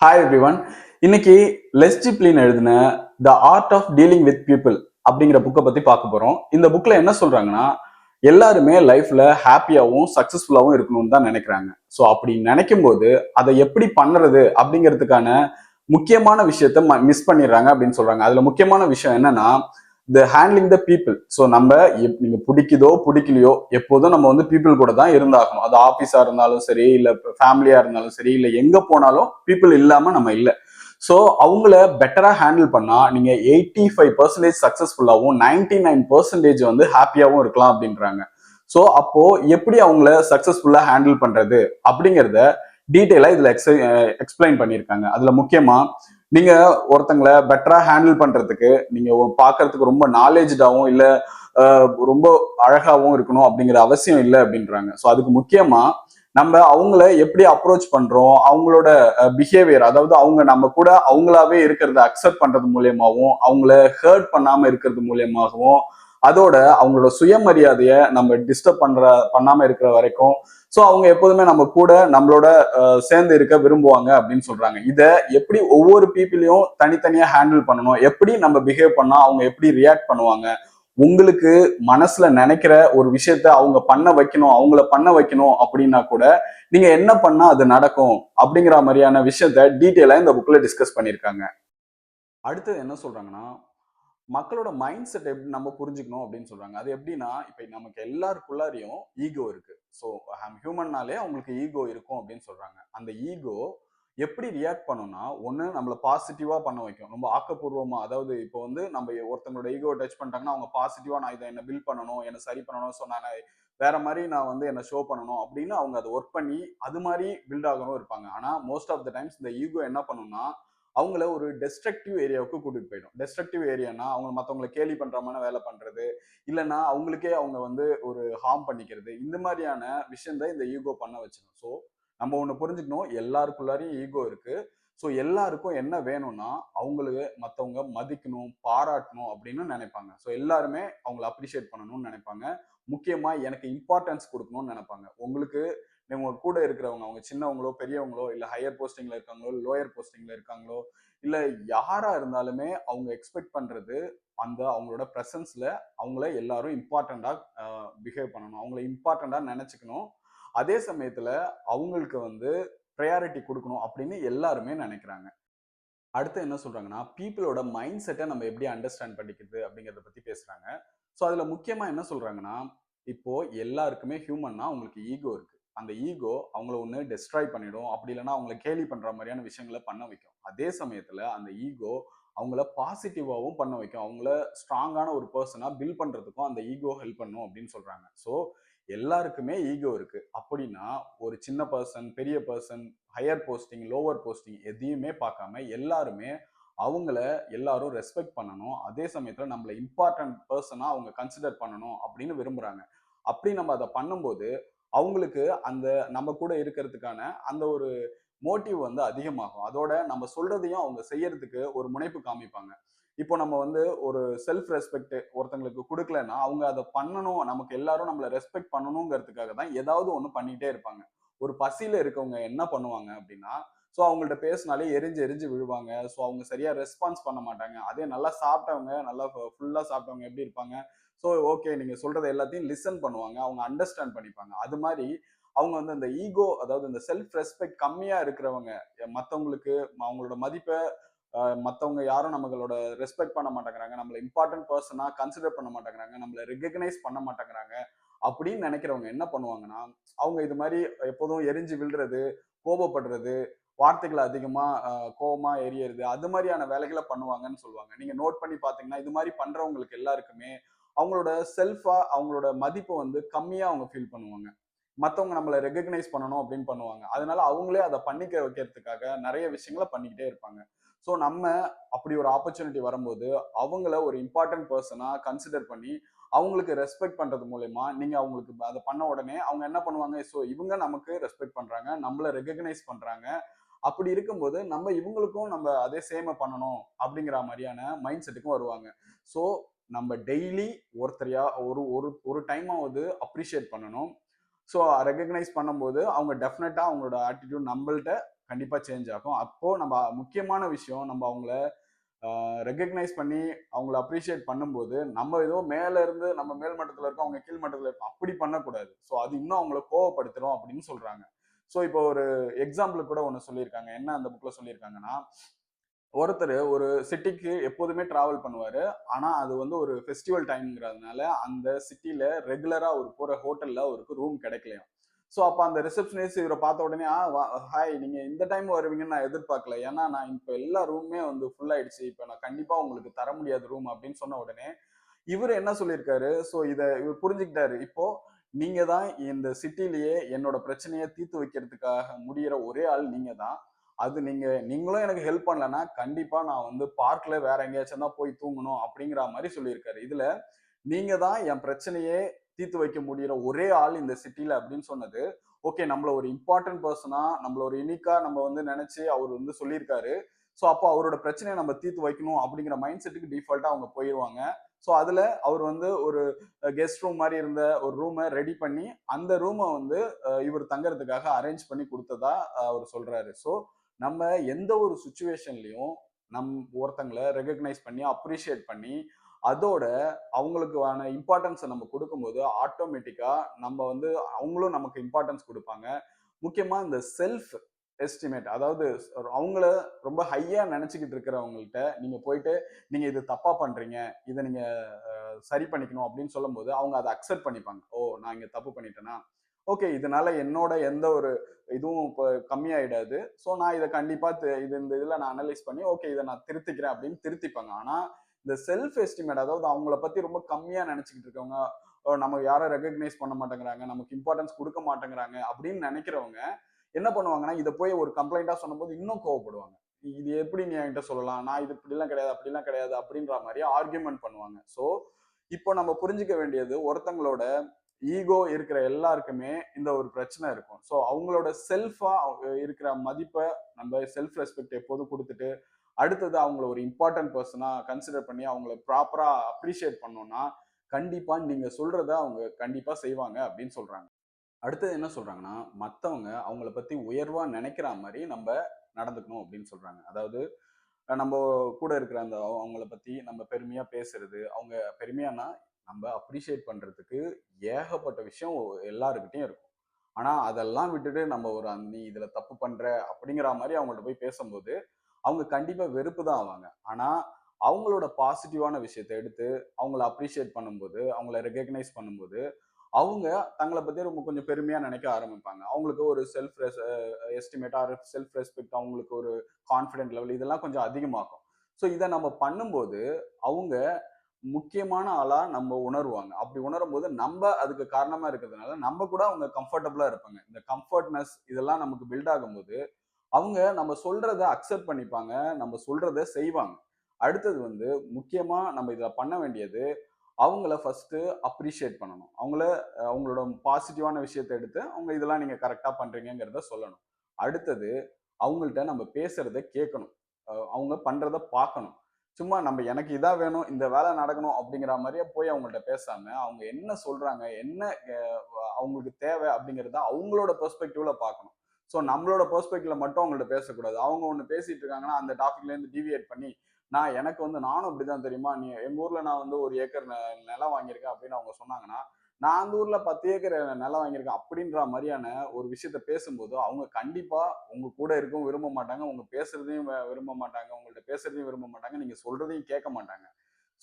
Hi everyone. இன்னைக்கு Les Giblin எழுதின the art of dealing with people அப்படிங்கிற புக்கை பத்தி பார்க்க போறோம். இந்த புக்ல என்ன சொல்றாங்கன்னா, எல்லாருமே லைஃப்ல ஹாப்பியாவும் சக்சஸ்ஃபுல்லாவும் இருக்கணும்னு தான் நினைக்கிறாங்க. ஸோ அப்படி நினைக்கும் போது அதை எப்படி பண்றது அப்படிங்கிறதுக்கான முக்கியமான விஷயத்த மிஸ் பண்ணிடுறாங்க அப்படின்னு சொல்றாங்க. அதுல முக்கியமான விஷயம் என்னன்னா, த ஹேண்ட்லிங் த பீப்புள். ஸோ நம்ம நீங்க பிடிக்குதோ பிடிக்கலையோ எப்போதும் நம்ம வந்து பீப்புள் கூட தான் இருந்தாகணும். அது ஆஃபீஸா இருந்தாலும் சரி, இல்ல ஃபேமிலியா இருந்தாலும் சரி, இல்ல எங்க போனாலும் பீப்புள் இல்லாம நம்ம இல்லை. ஸோ அவங்கள பெட்டரா ஹேண்டில் பண்ணா நீங்க 85% சக்சஸ்ஃபுல்லாகவும் 99% வந்து ஹாப்பியாகவும் இருக்கலாம் அப்படின்றாங்க. ஸோ அப்போ எப்படி அவங்கள சக்சஸ்ஃபுல்லா ஹேண்டில் பண்றது அப்படிங்கிறத டீட்டெயிலா இதுல எக்ஸ்பிளைன் பண்ணியிருக்காங்க. அதுல முக்கியமா நீங்க ஒருத்தங்களை பெட்டரா ஹேண்டில் பண்றதுக்கு நீங்க பாக்குறதுக்கு ரொம்ப நாலேஜ்டாவும் இல்ல ரொம்ப அழகாவும் இருக்கணும் அப்படிங்கிற அவசியம் இல்லை அப்படின்றாங்க. ஸோ அதுக்கு முக்கியமா நம்ம அவங்கள எப்படி அப்ரோச் பண்றோம், அவங்களோட பிஹேவியர், அதாவது அவங்க நம்ம கூட அவங்களாவே இருக்கிறத அக்செப்ட் பண்றது மூலியமாகவும், அவங்கள ஹர்ட் பண்ணாம இருக்கிறது மூலியமாகவும், அதோட அவங்களோட சுயமரியாதையை நம்ம டிஸ்டர்ப் பண்ணாம இருக்கிற வரைக்கும் ஸோ அவங்க எப்போதுமே நம்ம கூட நம்மளோட சேர்ந்து இருக்க விரும்புவாங்க அப்படின்னு சொல்றாங்க. இதை எப்படி ஒவ்வொரு பீப்புளையும் தனித்தனியா ஹேண்டில் பண்ணணும், எப்படி நம்ம பிஹேவ் பண்ணா அவங்க எப்படி ரியாக்ட் பண்ணுவாங்க, உங்களுக்கு மனசுல நினைக்கிற ஒரு விஷயத்த அவங்க பண்ண வைக்கணும், அவங்கள பண்ண வைக்கணும் அப்படின்னா கூட நீங்க என்ன பண்ணா அது நடக்கும் அப்படிங்கிற மாதிரியான விஷயத்த டீட்டெயிலா இந்த புக்ல டிஸ்கஸ் பண்ணியிருக்காங்க. அடுத்தது என்ன சொல்றாங்கன்னா, மக்களோட மைண்ட் செட் எப்படி நம்ம புரிஞ்சுக்கணும் அப்படின்னு சொல்றாங்க. அது எப்படின்னா, இப்ப நமக்கு எல்லாருக்குள்ளாரையும் ஈகோ இருக்கு. ஸோ ஹியூமன்னாலே அவங்களுக்கு ஈகோ இருக்கும் அப்படின்னு சொல்றாங்க. அந்த ஈகோ எப்படி ரியாக்ட் பண்ணும்னா, ஒண்ணு நம்மள பாசிட்டிவா பண்ண வைக்கும். ரொம்ப ஆக்கப்பூர்வமா, அதாவது இப்போ வந்து நம்ம ஒருத்தங்களோட ஈகோ டச் பண்ணிட்டாங்கன்னா, அவங்க பாசிட்டிவா நான் இதை என்ன பில்ட் பண்ணணும், என்ன சரி பண்ணணும், ஸோ நான் வேற மாதிரி நான் வந்து என்ன ஷோ பண்ணணும் அப்படின்னு அவங்க அதை ஒர்க் பண்ணி அது மாதிரி பில்ட் ஆகணும் இருப்பாங்க. ஆனா மோஸ்ட் ஆஃப் த டைம்ஸ் இந்த ஈகோ என்ன பண்ணும்னா, அவங்கள ஒரு டெஸ்ட்ரக்டிவ் ஏரியாவுக்கு கூட்டிட்டு போயிடும். டெஸ்ட்ரக்டிவ் ஏரியானா அவங்க மற்றவங்களை கேலி பண்றமான வேலை பண்றது, இல்லைன்னா அவங்களுக்கே அவங்க வந்து ஒரு ஹார்ம் பண்ணிக்கிறது, இந்த மாதிரியான விஷயம் தான் இந்த ஈகோ பண்ண வச்சிடும். ஸோ நம்ம ஒண்ணு புரிஞ்சுக்கணும், எல்லாருக்குள்ளாரையும் ஈகோ இருக்கு. ஸோ எல்லாருக்கும் என்ன வேணும்னா, அவங்களுக்கு மற்றவங்க மதிக்கணும், பாராட்டணும் அப்படின்னு நினைப்பாங்க. ஸோ எல்லாருமே அவங்களை அப்ரிஷியேட் பண்ணணும்னு நினைப்பாங்க. முக்கியமா எனக்கு இம்பார்ட்டன்ஸ் கொடுக்கணும்னு நினைப்பாங்க. உங்களுக்கு உங்க கூட இருக்கிறவங்க, அவங்க சின்னவங்களோ பெரியவங்களோ, இல்ல ஹையர் போஸ்டிங்ல இருக்காங்களோ, லோயர் போஸ்டிங்ல இருக்காங்களோ, இல்ல யாரா இருந்தாலுமே அவங்க எக்ஸ்பெக்ட் பண்றது அந்த அவங்களோட பிரசன்ஸ்ல அவங்கள எல்லாரும் இம்பார்ட்டண்டா பிஹேவ் பண்ணணும், அவங்கள இம்பார்ட்டண்டா நினைச்சுக்கணும். அதே சமயத்துல அவங்களுக்கு வந்து ப்ரையாரிட்டி கொடுக்கணும் அப்படின்னு எல்லாருமே நினைக்கிறாங்க. அடுத்து என்ன சொல்றாங்கன்னா, பீப்புளோட மைண்ட் செட்டை நம்ம எப்படி அண்டர்ஸ்டாண்ட் பண்ணிக்கிறது அப்படிங்கிறத பத்தி பேசுறாங்க. ஸோ அதுல முக்கியமா என்ன சொல்றாங்கன்னா, இப்போ எல்லாருக்குமே ஹியூமன்னா அவங்களுக்கு ஈகோ இருக்கு. அந்த ஈகோ அவங்கள ஒண்ணு டெஸ்ட்ராய் பண்ணிடும், அப்படி இல்லைன்னா அவங்கள கேலி பண்ற மாதிரியான விஷயங்களை பண்ண வைக்கும். அதே சமயத்துல அந்த ஈகோ அவங்கள பாசிட்டிவாவும் பண்ண வைக்கும். அவங்கள ஸ்ட்ராங்கான ஒரு பர்சனா பில்ட் பண்றதுக்கும் அந்த ஈகோ ஹெல்ப் பண்ணும் அப்படின்னு சொல்றாங்க. ஸோ எல்லாருக்குமே ஈகோ இருக்கு அப்படின்னா, ஒரு சின்ன பர்சன், பெரிய person, higher posting, lower posting எதையுமே பார்க்காம எல்லாருமே அவங்கள எல்லாரும் ரெஸ்பெக்ட் பண்ணணும். அதே சமயத்துல நம்மள இம்பார்ட்டன்ட் பர்சனா அவங்க கன்சிடர் பண்ணணும் அப்படின்னு விரும்புறாங்க. அப்படி நம்ம அதை பண்ணும்போது அவங்களுக்கு அந்த நம்ம கூட இருக்கிறதுக்கான அந்த ஒரு மோட்டிவ் வந்து அதிகமாகும். அதோட நம்ம சொல்றதையும் அவங்க செய்யறதுக்கு ஒரு முனைப்பு காமிப்பாங்க. இப்போ நம்ம வந்து ஒரு செல்ஃப் ரெஸ்பெக்ட் ஒருத்தங்களுக்கு கொடுக்கலன்னா அவங்க அதை பண்ணணும், நமக்கு எல்லாரும் நம்மளை ரெஸ்பெக்ட் பண்ணணுங்கிறதுக்காக தான் ஏதாவது ஒண்ணு பண்ணிட்டே இருப்பாங்க. ஒரு பசியில இருக்கவங்க என்ன பண்ணுவாங்க அப்படின்னா, ஸோ அவங்கள்ட்ட பேசினாலே எரிஞ்சு எரிஞ்சு விழுவாங்க. ஸோ அவங்க சரியா ரெஸ்பான்ஸ் பண்ண மாட்டாங்க. அதே நல்லா சாப்பிட்டவங்க, நல்லா ஃபுல்லா சாப்பிட்டவங்க எப்படி இருப்பாங்க, ஸோ ஓகே நீங்க சொல்றது எல்லாத்தையும் லிசன் பண்ணுவாங்க, அவங்க அண்டர்ஸ்டாண்ட் பண்ணிப்பாங்க. அது மாதிரி அவங்க வந்து அந்த ஈகோ, அதாவது இந்த செல்ஃப் ரெஸ்பெக்ட் கம்மியா இருக்கிறவங்க, மற்றவங்களுக்கு அவங்களோட மதிப்பை மற்றவங்க யாரும் நம்மளோட ரெஸ்பெக்ட் பண்ண மாட்டேங்கிறாங்க, நம்மள இம்பார்ட்டன்ட் பர்சனா கன்சிடர் பண்ண மாட்டேங்கிறாங்க, நம்மள ரெகக்னைஸ் பண்ண மாட்டேங்கிறாங்க அப்படின்னு நினைக்கிறவங்க என்ன பண்ணுவாங்கன்னா, அவங்க இது மாதிரி எப்போதும் எரிஞ்சு விழுறது, கோபப்படுறது, வார்த்தைகளை அதிகமா கோபமா எரியறது, அது மாதிரியான வேலைகளை பண்ணுவாங்கன்னு சொல்லுவாங்க. நீங்க நோட் பண்ணி பாத்தீங்கன்னா இது மாதிரி பண்றவங்களுக்கு எல்லாருக்குமே அவங்களோட செல்ஃபா அவங்களோட மதிப்பை வந்து கம்மியா அவங்க ஃபீல் பண்ணுவாங்க. மத்தவங்க நம்மளை ரெகக்னைஸ் பண்ணணும் அப்படின்னு பண்ணுவாங்க. அதனால அவங்களே அதை பண்ணிக்க வைக்கிறதுக்காக நிறைய விஷயங்களை பண்ணிக்கிட்டே இருப்பாங்க. ஸோ நம்ம அப்படி ஒரு ஆப்பர்ச்சுனிட்டி வரும்போது அவங்கள ஒரு இம்பார்ட்டன்ட் பர்சனா கன்சிடர் பண்ணி அவங்களுக்கு ரெஸ்பெக்ட் பண்றது மூலயமா நீங்க அவங்களுக்கு அதை பண்ண உடனே அவங்க என்ன பண்ணுவாங்க, ஸோ இவங்க நமக்கு ரெஸ்பெக்ட் பண்றாங்க, நம்மள ரெகக்னைஸ் பண்றாங்க, அப்படி இருக்கும்போது நம்ம இவங்களுக்கும் நம்ம அதே சேம பண்ணணும் அப்படிங்கிற மாதிரியான மைண்ட் செட்டுக்கும் வருவாங்க. ஸோ நம்ம டெய்லி ஒருத்தரையா ஒரு ஒரு ஒரு டைமாவது அப்ரிஷியேட் பண்ணணும். ஸோ ரெகக்னைஸ் பண்ணும்போது அவங்க டெஃபினட்டா அவங்களோட ஆட்டிடியூட் நம்மள்ட்ட கண்டிப்பா சேஞ்ச் ஆகும். அப்போ நம்ம முக்கியமான விஷயம் நம்ம அவங்கள ரெகக்னைஸ் பண்ணி அவங்கள அப்ரிஷியேட் பண்ணும்போது நம்ம ஏதோ மேல இருந்து நம்ம மேல் மட்டத்துல இருக்கோம், அவங்க கீழ் மட்டத்துல இருக்கோம் அப்படி பண்ணக்கூடாது. ஸோ அது இன்னும் அவங்கள கோவப்படுத்துறோம் அப்படின்னு சொல்றாங்க. ஸோ இப்போ ஒரு எக்ஸாம்பிள் கூட ஒன்று சொல்லியிருக்காங்க. என்ன அந்த புக்ல சொல்லியிருக்காங்கன்னா, ஒருத்தர் ஒரு சிட்டிக்கு எப்போதுமே டிராவல் பண்ணுவாரு. ஆனா அது வந்து ஒரு ஃபெஸ்டிவல் டைம்ங்கிறதுனால அந்த சிட்டில ரெகுலரா அவர் போற ஹோட்டல்ல அவருக்கு ரூம் கிடைக்கலையாம். ஸோ அப்ப அந்த ரிசப்ஷனிஸ்ட் இவரை பார்த்த உடனே ஹாய், நீங்க இந்த டைம் வருவீங்கன்னு நான் எதிர்பார்க்கல. ஏன்னா நான் இப்ப எல்லா ரூமுமே வந்து ஃபுல் ஆயிடுச்சு. இப்ப நான் கண்டிப்பா உங்களுக்கு தர முடியாது ரூம் அப்படின்னு சொன்ன உடனே இவரு என்ன சொல்லியிருக்காரு. ஸோ இவர் புரிஞ்சுக்கிட்டாரு. இப்போ நீங்க தான் இந்த சிட்டிலேயே என்னோட பிரச்சனையை தீர்த்து வைக்கிறதுக்காக முடியிற ஒரே ஆள் நீங்க தான். அது நீங்களும் எனக்கு ஹெல்ப் பண்ணலன்னா கண்டிப்பா நான் வந்து பார்க்ல வேற எங்கேயாச்சும் தான் போய் தூங்கணும் அப்படிங்கிற மாதிரி சொல்லியிருக்காரு. இதுல நீங்க தான் என் பிரச்சனையே தீர்த்து வைக்க முடியிற ஒரே ஆள் இந்த சிட்டில அப்படின்னு சொன்னது ஓகே. நம்மள ஒரு இம்பார்ட்டன்ட் பர்சனா நம்மள ஒரு யூனிக்கா நம்ம வந்து நினைச்சு அவர் வந்து சொல்லியிருக்காரு. ஸோ அப்போ அவரோட பிரச்சனையை நம்ம தீர்த்து வைக்கணும் அப்படிங்கிற மைண்ட் செட்டுக்கு டிஃபால்ட்டா அவங்க போயிடுவாங்க. ஸோ அதுல அவர் வந்து ஒரு கெஸ்ட் ரூம் மாதிரி இருந்த ஒரு ரூமை ரெடி பண்ணி அந்த ரூமை வந்து இவர் தங்கறதுக்காக அரேஞ்ச் பண்ணி கொடுத்ததா அவர் சொல்றாரு. ஸோ நம்ம எந்த ஒரு சுச்சுவேஷன்லயும் ஒருத்தங்களை ரெகக்னைஸ் பண்ணி அப்ரிஷியேட் பண்ணி அதோட அவங்களுக்கான இம்பார்ட்டன்ஸை நம்ம கொடுக்கும்போது ஆட்டோமேட்டிக்கா நம்ம வந்து அவங்களும் நமக்கு இம்பார்ட்டன்ஸ் கொடுப்பாங்க. முக்கியமா இந்த செல்ஃப் எஸ்டிமேட், அதாவது அவங்கள ரொம்ப ஹையா நினைச்சுக்கிட்டு இருக்கிறவங்கள்ட்ட நீங்க போயிட்டு நீங்க இது தப்பா பண்றீங்க, இதை நீங்க சரி பண்ணிக்கணும் அப்படின்னு சொல்லும் போது அவங்க அதை அக்செப்ட் பண்ணிப்பாங்க. ஓ, நான் இங்க தப்பு பண்ணிட்டேனா, ஓகே, இதனால என்னோட எந்த ஒரு இதுவும் இப்போ கம்மியாயிடாது. ஸோ நான் இதை கண்டிப்பா இந்த இதுல நான் அனலைஸ் பண்ணி ஓகே இதை நான் திருத்திக்கிறேன் அப்படின்னு திருத்திப்பாங்க. ஆனா இந்த செல்ஃப் எஸ்டிமேட், அதாவது அவங்கள பத்தி ரொம்ப கம்மியா நினைச்சுக்கிட்டு இருக்கவங்க, நம்ம யாரும் ரெகக்னைஸ் பண்ண மாட்டேங்கிறாங்க, நமக்கு இம்பார்ட்டன்ஸ் கொடுக்க மாட்டேங்கிறாங்க அப்படின்னு நினைக்கிறவங்க என்ன பண்ணுவாங்கன்னா இதை போய் ஒரு கம்ப்ளைண்டா சொன்னபோது இன்னும் கோவப்படுவாங்க. இது எப்படி நீ என்கிட்ட சொல்லலாம், நான் இது இப்படிலாம் கிடையாது அப்படிலாம் கிடையாது அப்படின்ற மாதிரி ஆர்கியூமெண்ட் பண்ணுவாங்க. ஸோ இப்போ நம்ம புரிஞ்சுக்க வேண்டியது, ஒருத்தங்களோட ஈகோ இருக்கிற எல்லாருக்குமே இந்த ஒரு பிரச்சனை இருக்கும். ஸோ அவங்களோட செல்ஃபா இருக்கிற மதிப்பை நம்ம செல்ஃப் ரெஸ்பெக்ட் எப்போதும் கொடுத்துட்டு அடுத்தது அவங்கள ஒரு இம்பார்ட்டன்ட் பர்சனா கன்சிடர் பண்ணி அவங்கள ப்ராப்பரா அப்ரிஷியேட் பண்ணோம்னா கண்டிப்பா நீங்க சொல்றத அவங்க கண்டிப்பா செய்வாங்க அப்படின்னு சொல்றாங்க. அடுத்தது என்ன சொல்றாங்கன்னா, மத்தவங்க அவங்கள பத்தி உயர்வா நினைக்கிற மாதிரி நம்ம நடந்துக்கணும் அப்படின்னு சொல்றாங்க. அதாவது நம்ம கூட இருக்கிற அந்த அவங்கள பத்தி நம்ம பெருமையா பேசுறது, அவங்க பெருமையானா நம்ம அப்ரிஷியேட் பண்றதுக்கு ஏகப்பட்ட விஷயம் எல்லாருக்கிட்டையும் இருக்கும். ஆனா அதெல்லாம் விட்டுட்டு நம்ம ஒரு நீ இதுல தப்பு பண்ற அப்படிங்கிற மாதிரி அவங்கள்ட்ட போய் பேசும்போது அவங்க கண்டிப்பா வெறுப்பு தான் ஆவாங்க. ஆனா அவங்களோட பாசிட்டிவான விஷயத்த எடுத்து அவங்கள அப்ரிஷியேட் பண்ணும்போது, அவங்கள ரெகக்னைஸ் பண்ணும்போது அவங்க தங்களை பத்தி ரொம்ப கொஞ்சம் பெருமையா நினைக்க ஆரம்பிப்பாங்க. அவங்களுக்கு ஒரு self estimate or self respect, அவங்களுக்கு ஒரு கான்ஃபிடென்ட் லெவல் இதெல்லாம் கொஞ்சம் அதிகமாகும். ஸோ இதை நம்ம பண்ணும்போது அவங்க முக்கியமான ஆளா நம்ம உணர்வாங்க. அப்படி உணரும்போது நம்ம அதுக்கு காரணமா இருக்கிறதுனால நம்ம கூட அவங்க கம்ஃபர்டபுளா இருப்பாங்க. இந்த கம்ஃபர்ட்னஸ் இதெல்லாம் நமக்கு பில்ட் ஆகும்போது அவங்க நம்ம சொல்றத அக்செப்ட் பண்ணிப்பாங்க, நம்ம சொல்றத செய்வாங்க. அடுத்தது வந்து முக்கியமா நம்ம இதில் பண்ண வேண்டியது அவங்கள ஃபர்ஸ்ட் அப்ரிஷியேட் பண்ணணும். அவங்களோட பாசிட்டிவான விஷயத்தை எடுத்து அவங்க இதெல்லாம் நீங்க கரெக்டா பண்றீங்கிறத சொல்லணும். அடுத்தது அவங்கள்ட்ட நம்ம பேசுறத கேட்கணும். அவங்க பண்றத பார்க்கணும். சும்மா நம்ம எனக்கு இதான் வேணும், இந்த வேலை நடக்கணும் அப்படிங்கிற மாதிரியே போய் அவங்கள்ட்ட பேசாம அவங்க என்ன சொல்றாங்க, என்ன அவங்களுக்கு தேவை அப்படிங்கிறத அவங்களோட பெர்ஸ்பெக்டிவ்ல பார்க்கணும். ஸோ நம்மளோட பெர்ஸ்பெக்டிவ்ல மட்டும் அவங்கள்ட்ட பேசக்கூடாது. அவங்க ஒன்று பேசிட்டு இருக்காங்கன்னா அந்த டாபிக்ல இருந்து டிவியேட் பண்ணி எனக்கு வந்து நானும் இப்படிதான் தெரியுமா, நீ எங்க ஊர்ல நான் வந்து 1 ஏக்கர் நிலம் வாங்கியிருக்கேன் அப்படின்னு அவங்க சொன்னாங்கன்னா, நான் அந்த ஊர்ல 10 ஏக்கர் நிலம் வாங்கியிருக்கேன் அப்படின்ற மாதிரியான ஒரு விஷயத்த பேசும்போது அவங்க கண்டிப்பா உங்க கூட இருக்கவும் விரும்ப மாட்டாங்க, உங்க பேசுறதையும் விரும்ப மாட்டாங்க, உங்கள்ட்ட பேசுறதையும் விரும்ப மாட்டாங்க, நீங்க சொல்றதையும் கேட்க மாட்டாங்க.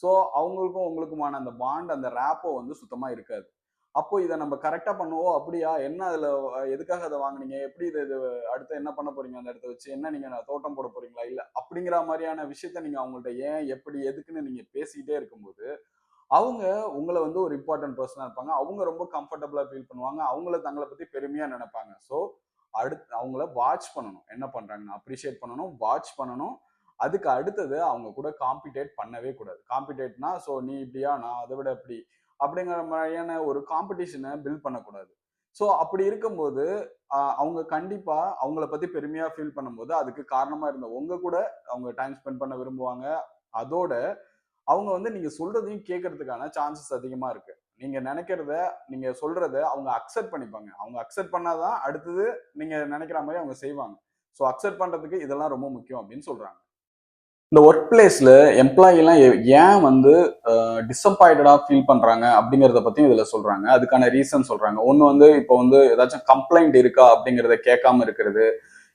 ஸோ அவங்களுக்கும் உங்களுக்குமான அந்த பாண்ட், அந்த ரேப்போ வந்து சுத்தமா இருக்காது. அப்போ இதை நம்ம கரெக்டா பண்ணுவோம். அப்படியா, என்ன அதுல எதுக்காக அதை வாங்குனீங்க, எப்படி இது அடுத்து என்ன பண்ண போறீங்க அந்த இடத்த வச்சு, என்ன நீங்க தோட்டம் போட போறீங்களா இல்ல அப்படிங்கிற மாதிரியான விஷயத்த நீங்க அவங்கள்ட்ட ஏன் எப்படி எதுக்குன்னு நீங்க பேசிக்கிட்டே இருக்கும்போது அவங்க உங்களை வந்து ஒரு இம்பார்ட்டன்ட் பர்சனா இருப்பாங்க. அவங்க ரொம்ப கம்ஃபர்டபுளா ஃபீல் பண்ணுவாங்க. அவங்கள தங்களை பத்தி பெருமையா நினைப்பாங்க. ஸோ அடுத்து அவங்கள வாட்ச் பண்ணணும், என்ன பண்றாங்கன்னு அப்ரிஷியேட் பண்ணணும், வாட்ச் பண்ணணும். அதுக்கு அடுத்தது அவங்க கூட காம்பிடேட் பண்ணவே கூடாது. காம்பிடேட்னா ஸோ நீ இப்படியா, நான் அதை விட எப்படி அப்படிங்கிற மாதிரியான ஒரு காம்படிஷனை பில்ட் பண்ணக்கூடாது. ஸோ அப்படி இருக்கும்போது அவங்க கண்டிப்பா அவங்கள பத்தி பெருமையா ஃபீல் பண்ணும்போது அதுக்கு காரணமா இருந்த உங்க கூட அவங்க டைம் ஸ்பெண்ட் பண்ண விரும்புவாங்க. அதோட அவங்க வந்து நீங்க சொல்றதையும் கேட்கறதுக்கான சான்சஸ் அதிகமா இருக்கு. நீங்க நினைக்கிறத, நீங்க சொல்றத அவங்க அக்செப்ட் பண்ணிப்பாங்க. அவங்க அக்செப்ட் பண்ணாதான் அடுத்தது நீங்க நினைக்கிற மாதிரி அவங்க செய்வாங்க. ஸோ அக்செப்ட் பண்றதுக்கு இதெல்லாம் ரொம்ப முக்கியம் அப்படின்னு சொல்றாங்க. இந்த ஒர்க் பிளேஸ்ல எம்ப்ளாயி எல்லாம் ஏன் வந்து டிசப்பாயிண்டடா ஃபீல் பண்றாங்க அப்படிங்கறத பத்தியும் இதுல சொல்றாங்க. அதுக்கான ரீசன் சொல்றாங்க. ஒண்ணு வந்து இப்போ வந்து ஏதாச்சும் கம்ப்ளைண்ட் இருக்கா அப்படிங்கறத கேட்காம இருக்கிறது.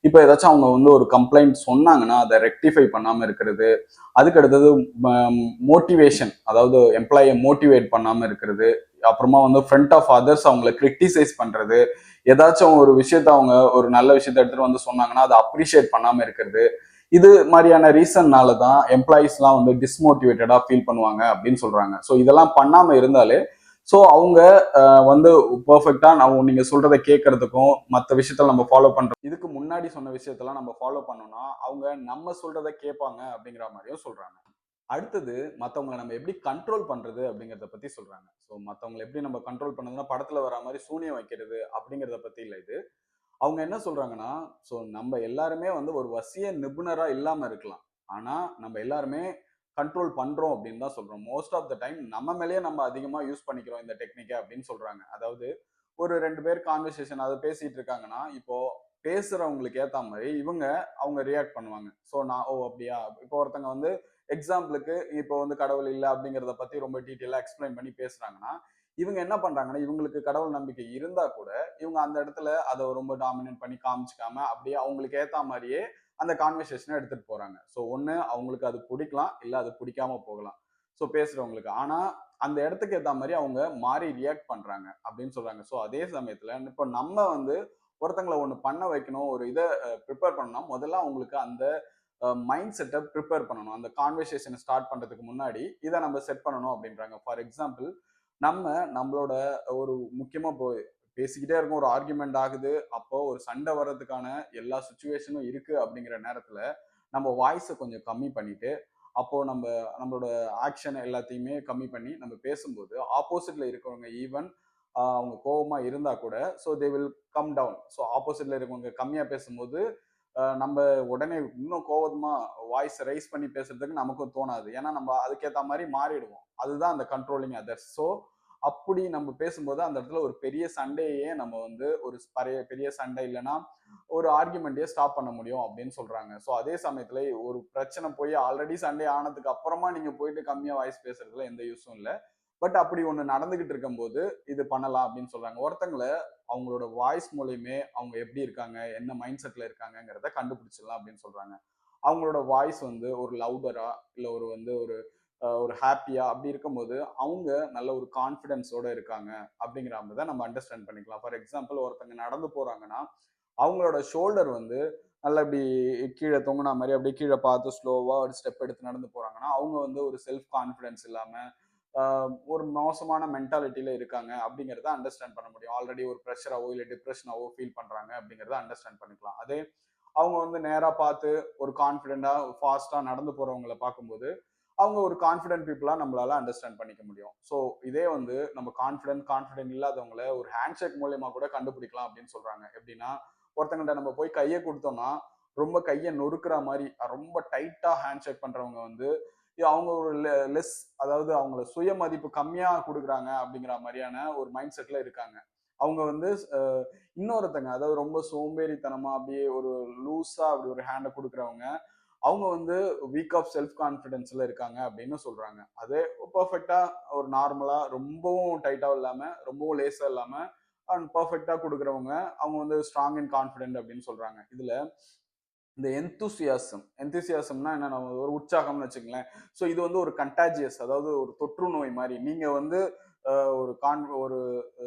இப்போ ஏதாச்சும் அவங்க வந்து ஒரு கம்ப்ளைண்ட் சொன்னாங்கன்னா அதை ரெக்டிஃபை பண்ணாம இருக்கிறது. அதுக்கு அடுத்தது மோட்டிவேஷன், அதாவது எம்ப்ளாயை மோட்டிவேட் பண்ணாம இருக்கிறது. அப்புறமா வந்து ஃப்ரண்ட் ஆஃப் அதர்ஸ் அவங்கள கிரிட்டிசைஸ் பண்றது. ஏதாச்சும் ஒரு விஷயத்த அவங்க ஒரு நல்ல விஷயத்த எடுத்துட்டு வந்து சொன்னாங்கன்னா அதை அப்ரிஷியேட் பண்ணாம இருக்கிறது. இது மாதிரியான ரீசன்னால தான் எம்ப்ளாயிஸ்லாம் வந்து டிஸ்மோட்டிவேட்டடா ஃபீல் பண்ணுவாங்க அப்படின்னு சொல்றாங்க. ஸோ இதெல்லாம் பண்ணாம இருந்தாலே ஸோ அவங்க வந்து பெர்ஃபெக்டா நீங்க சொல்றதை கேட்கறதுக்கும் மற்ற விஷயத்த நம்ம ஃபாலோ பண்றோம். இதுக்கு முன்னாடி சொன்ன விஷயத்தெல்லாம் நம்ம ஃபாலோ பண்ணோம்னா அவங்க நம்ம சொல்றதை கேட்பாங்க அப்படிங்கிற மாதிரியும் சொல்றாங்க. அடுத்தது மத்தவங்கள நம்ம எப்படி கண்ட்ரோல் பண்றது அப்படிங்கிறத பத்தி சொல்றாங்க. ஸோ மத்தவங்கள எப்படி நம்ம கண்ட்ரோல் பண்ணதுன்னா படத்துல வர மாதிரி சூனியம் வைக்கிறது அப்படிங்கிறத பத்தி இல்லை இது. அவங்க என்ன சொல்றாங்கன்னா, ஸோ நம்ம எல்லாருமே வந்து ஒரு வசிய நிபுணரா இல்லாம இருக்கலாம். ஆனா, நம்ம எல்லாருமே கண்ட்ரோல் பண்றோம் அப்படின்னு தான் சொல்றோம். மோஸ்ட் ஆஃப் த டைம் நம்ம மேலேயே நம்ம அதிகமா யூஸ் பண்ணிக்கிறோம் இந்த டெக்னிக்க அப்படின்னு சொல்றாங்க. அதாவது ஒரு 2 பேர் கான்வர்சேஷன் அத பேசிட்டு இருக்காங்கன்னா, இப்போ பேசுறவங்களுக்கு ஏத்த மாரி அவங்க ரியாக்ட் பண்ணுவாங்க. ஸோ நான் ஓ! அப்படியா? இப்போ ஒருத்தங்க வந்து எக்ஸாம்பிளுக்கு இப்போ வந்து கடவுள் இல்ல அப்படிங்கிறத பத்தி ரொம்ப டீட்டெயிலா எக்ஸ்பிளைன் பண்ணி பேசுறாங்கன்னா, இவங்க என்ன பண்றாங்கன்னா, இவங்களுக்கு கடவுள் நம்பிக்கை இருந்தா கூட இவங்க அந்த இடத்துல அதை ரொம்ப டாமினேட் பண்ணி காமிச்சிக்காம அப்படியே அவங்களுக்கு ஏத்த மாதிரியே அந்த கான்வர்சேஷனை எடுத்துட்டு போறாங்க. ஸோ ஒண்ணு அவங்களுக்கு அது பிடிக்கலாம், இல்ல அது பிடிக்காம போகலாம். ஸோ பேசுறவங்களுக்கு. ஆனா அந்த இடத்துக்கு ஏத்த மாதிரி அவங்க மாறி ரியாக்ட் பண்றாங்க அப்படின்னு சொல்றாங்க. ஸோ அதே சமயத்துல இப்போ நம்ம வந்து ஒருத்தங்களை ஒண்ணு பண்ண வைக்கணும், ஒரு இதை ப்ரிப்பேர் பண்ணணும், முதல்ல அவங்களுக்கு அந்த மைண்ட் செட்டை ப்ரிப்பேர் பண்ணணும். அந்த கான்வர்சேஷனை ஸ்டார்ட் பண்றதுக்கு முன்னாடி இதை நம்ம செட் பண்ணணும் அப்படின்றாங்க. ஃபார் எக்ஸாம்பிள் நம்ம நம்மளோட ஒரு முக்கியமா பேசிக்கிட்டே இருக்கும், ஒரு ஆர்குமெண்ட் ஆகுது, அப்போ ஒரு சண்டை வர்றதுக்கான எல்லா சுச்சுவேஷனும் இருக்கு அப்படிங்கிற நேரத்துல நம்ம வாய்ஸை கொஞ்சம் கம்மி பண்ணிட்டு அப்போ நம்மளோட ஆக்ஷன் எல்லாத்தையுமே கம்மி பண்ணி நம்ம பேசும்போது ஆப்போசிட்ல இருக்கிறவங்க ஈவன் அவங்க கோபமா இருந்தா கூட so they will come down. So ஆப்போசிட்ல இருக்கவங்க கம்மியா பேசும்போது நம்ம உடனே இன்னும் கோவமா வாய்ஸ் ரைஸ் பண்ணி பேசுறதுக்கு நமக்கும் தோணாது. ஏன்னா நம்ம அதுக்கேற்ற மாதிரி மாறிடுவோம். அதுதான் அந்த கண்ட்ரோலிங் அதர்ஸ். ஸோ அப்படி நம்ம பேசும்போது அந்த இடத்துல ஒரு பெரிய சண்டையே நம்ம வந்து ஒரு பெரிய சண்டை இல்லைன்னா ஒரு ஆர்குமெண்ட்டையே ஸ்டாப் பண்ண முடியும் அப்படின்னு சொல்றாங்க. ஸோ அதே சமயத்துல ஒரு பிரச்சனை போய் ஆல்ரெடி சண்டை ஆனதுக்கு அப்புறமா நீங்க போயிட்டு கம்மியா வாய்ஸ் பேசுறதுல எந்த யூஸும் இல்லை. பட் அப்படி ஒண்ணு நடந்துகிட்டு இருக்கும்போது இது பண்ணலாம் அப்படின்னு சொல்றாங்க. ஒருத்தங்களை அவங்களோட வாய்ஸ் மூலியமே அவங்க எப்படி இருக்காங்க, என்ன மைண்ட் செட்ல இருக்காங்கிறத கண்டுபிடிச்சிடலாம் அப்படின்னு சொல்றாங்க. அவங்களோட வாய்ஸ் வந்து ஒரு லவுடரா இல்ல ஒரு வந்து ஒரு ஹாப்பியா அப்படி இருக்கும்போது அவங்க நல்ல ஒரு கான்ஃபிடென்ஸோட இருக்காங்க அப்படிங்கிற மாதிரி நம்ம அண்டர்ஸ்டாண்ட் பண்ணிக்கலாம். ஃபார் எக்ஸாம்பிள் ஒருத்தங்க நடந்து போறாங்கன்னா அவங்களோட ஷோல்டர் வந்து நல்லா இப்படி கீழே தொங்குனா மாதிரி அப்படியே கீழே பார்த்து ஸ்லோவா ஒரு ஸ்டெப் எடுத்து நடந்து போறாங்கன்னா அவங்க வந்து ஒரு செல்ஃப் கான்ஃபிடென்ஸ் இல்லாம ஒரு மோசமான மென்டாலிட்டியில இருக்காங்க அப்படிங்கிறத அண்டர்ஸ்டாண்ட் பண்ண முடியும். ஆல்ரெடி ஒரு ப்ரெஷராவோ இல்லை டிப்ரெஷனாவோ ஃபீல் பண்றாங்க அப்படிங்கிறத அண்டர்ஸ்டாண்ட் பண்ணிக்கலாம். அதே அவங்க வந்து நேரா பார்த்து ஒரு கான்ஃபிடென்ட்டா ஃபாஸ்டா நடந்து போறவங்களை பார்க்கும்போது அவங்க ஒரு கான்ஃபிடென்ட் பீப்புளா நம்மளால அண்டர்ஸ்டாண்ட் பண்ணிக்க முடியும். ஸோ இதே வந்து நம்ம கான்ஃபிடென்ட் இல்லாதவங்களை ஒரு ஹேண்ட் ஷேக் மூலியமா கூட கண்டுபிடிக்கலாம் அப்படின்னு சொல்றாங்க. எப்படின்னா ஒருத்தங்கிட்ட நம்ம போய் கையை கொடுத்தோம்னா ரொம்ப கையை நொறுக்குற மாதிரி ரொம்ப டைட்டா ஹேண்ட் ஷேக் பண்றவங்க வந்து அவங்க ஒரு லெஸ், அதாவது அவங்கள சுய மதிப்பு கம்மியா கொடுக்குறாங்க அப்படிங்கிற மாதிரியான ஒரு மைண்ட் செட்ல இருக்காங்க. அவங்க வந்து இன்னொருத்தங்க அதாவது ரொம்ப சோம்பேறித்தனமா அப்படியே ஒரு லூஸா அப்படி ஒரு ஹேண்டை கொடுக்குறவங்க அவங்க வந்து வீக் ஆஃப் செல்ஃப் கான்ஃபிடென்ஸ்ல இருக்காங்க அப்படின்னு சொல்றாங்க. அதே பெர்ஃபெக்டா ஒரு நார்மலா ரொம்பவும் டைட்டாவும் இல்லாம ரொம்பவும் லேசா இல்லாம அண்ட் பெர்ஃபெக்டா கொடுக்குறவங்க அவங்க வந்து ஸ்ட்ராங் அண்ட் கான்ஃபிடென்ட் அப்படின்னு சொல்றாங்க. இதுல இந்த எந்தூசியாசம்னா என்ன, ஒரு உற்சாகம்னு வச்சுங்களேன். ஸோ இது வந்து ஒரு கண்டாஜியஸ், அதாவது ஒரு தொற்று நோய் மாதிரி. நீங்க வந்து ஒரு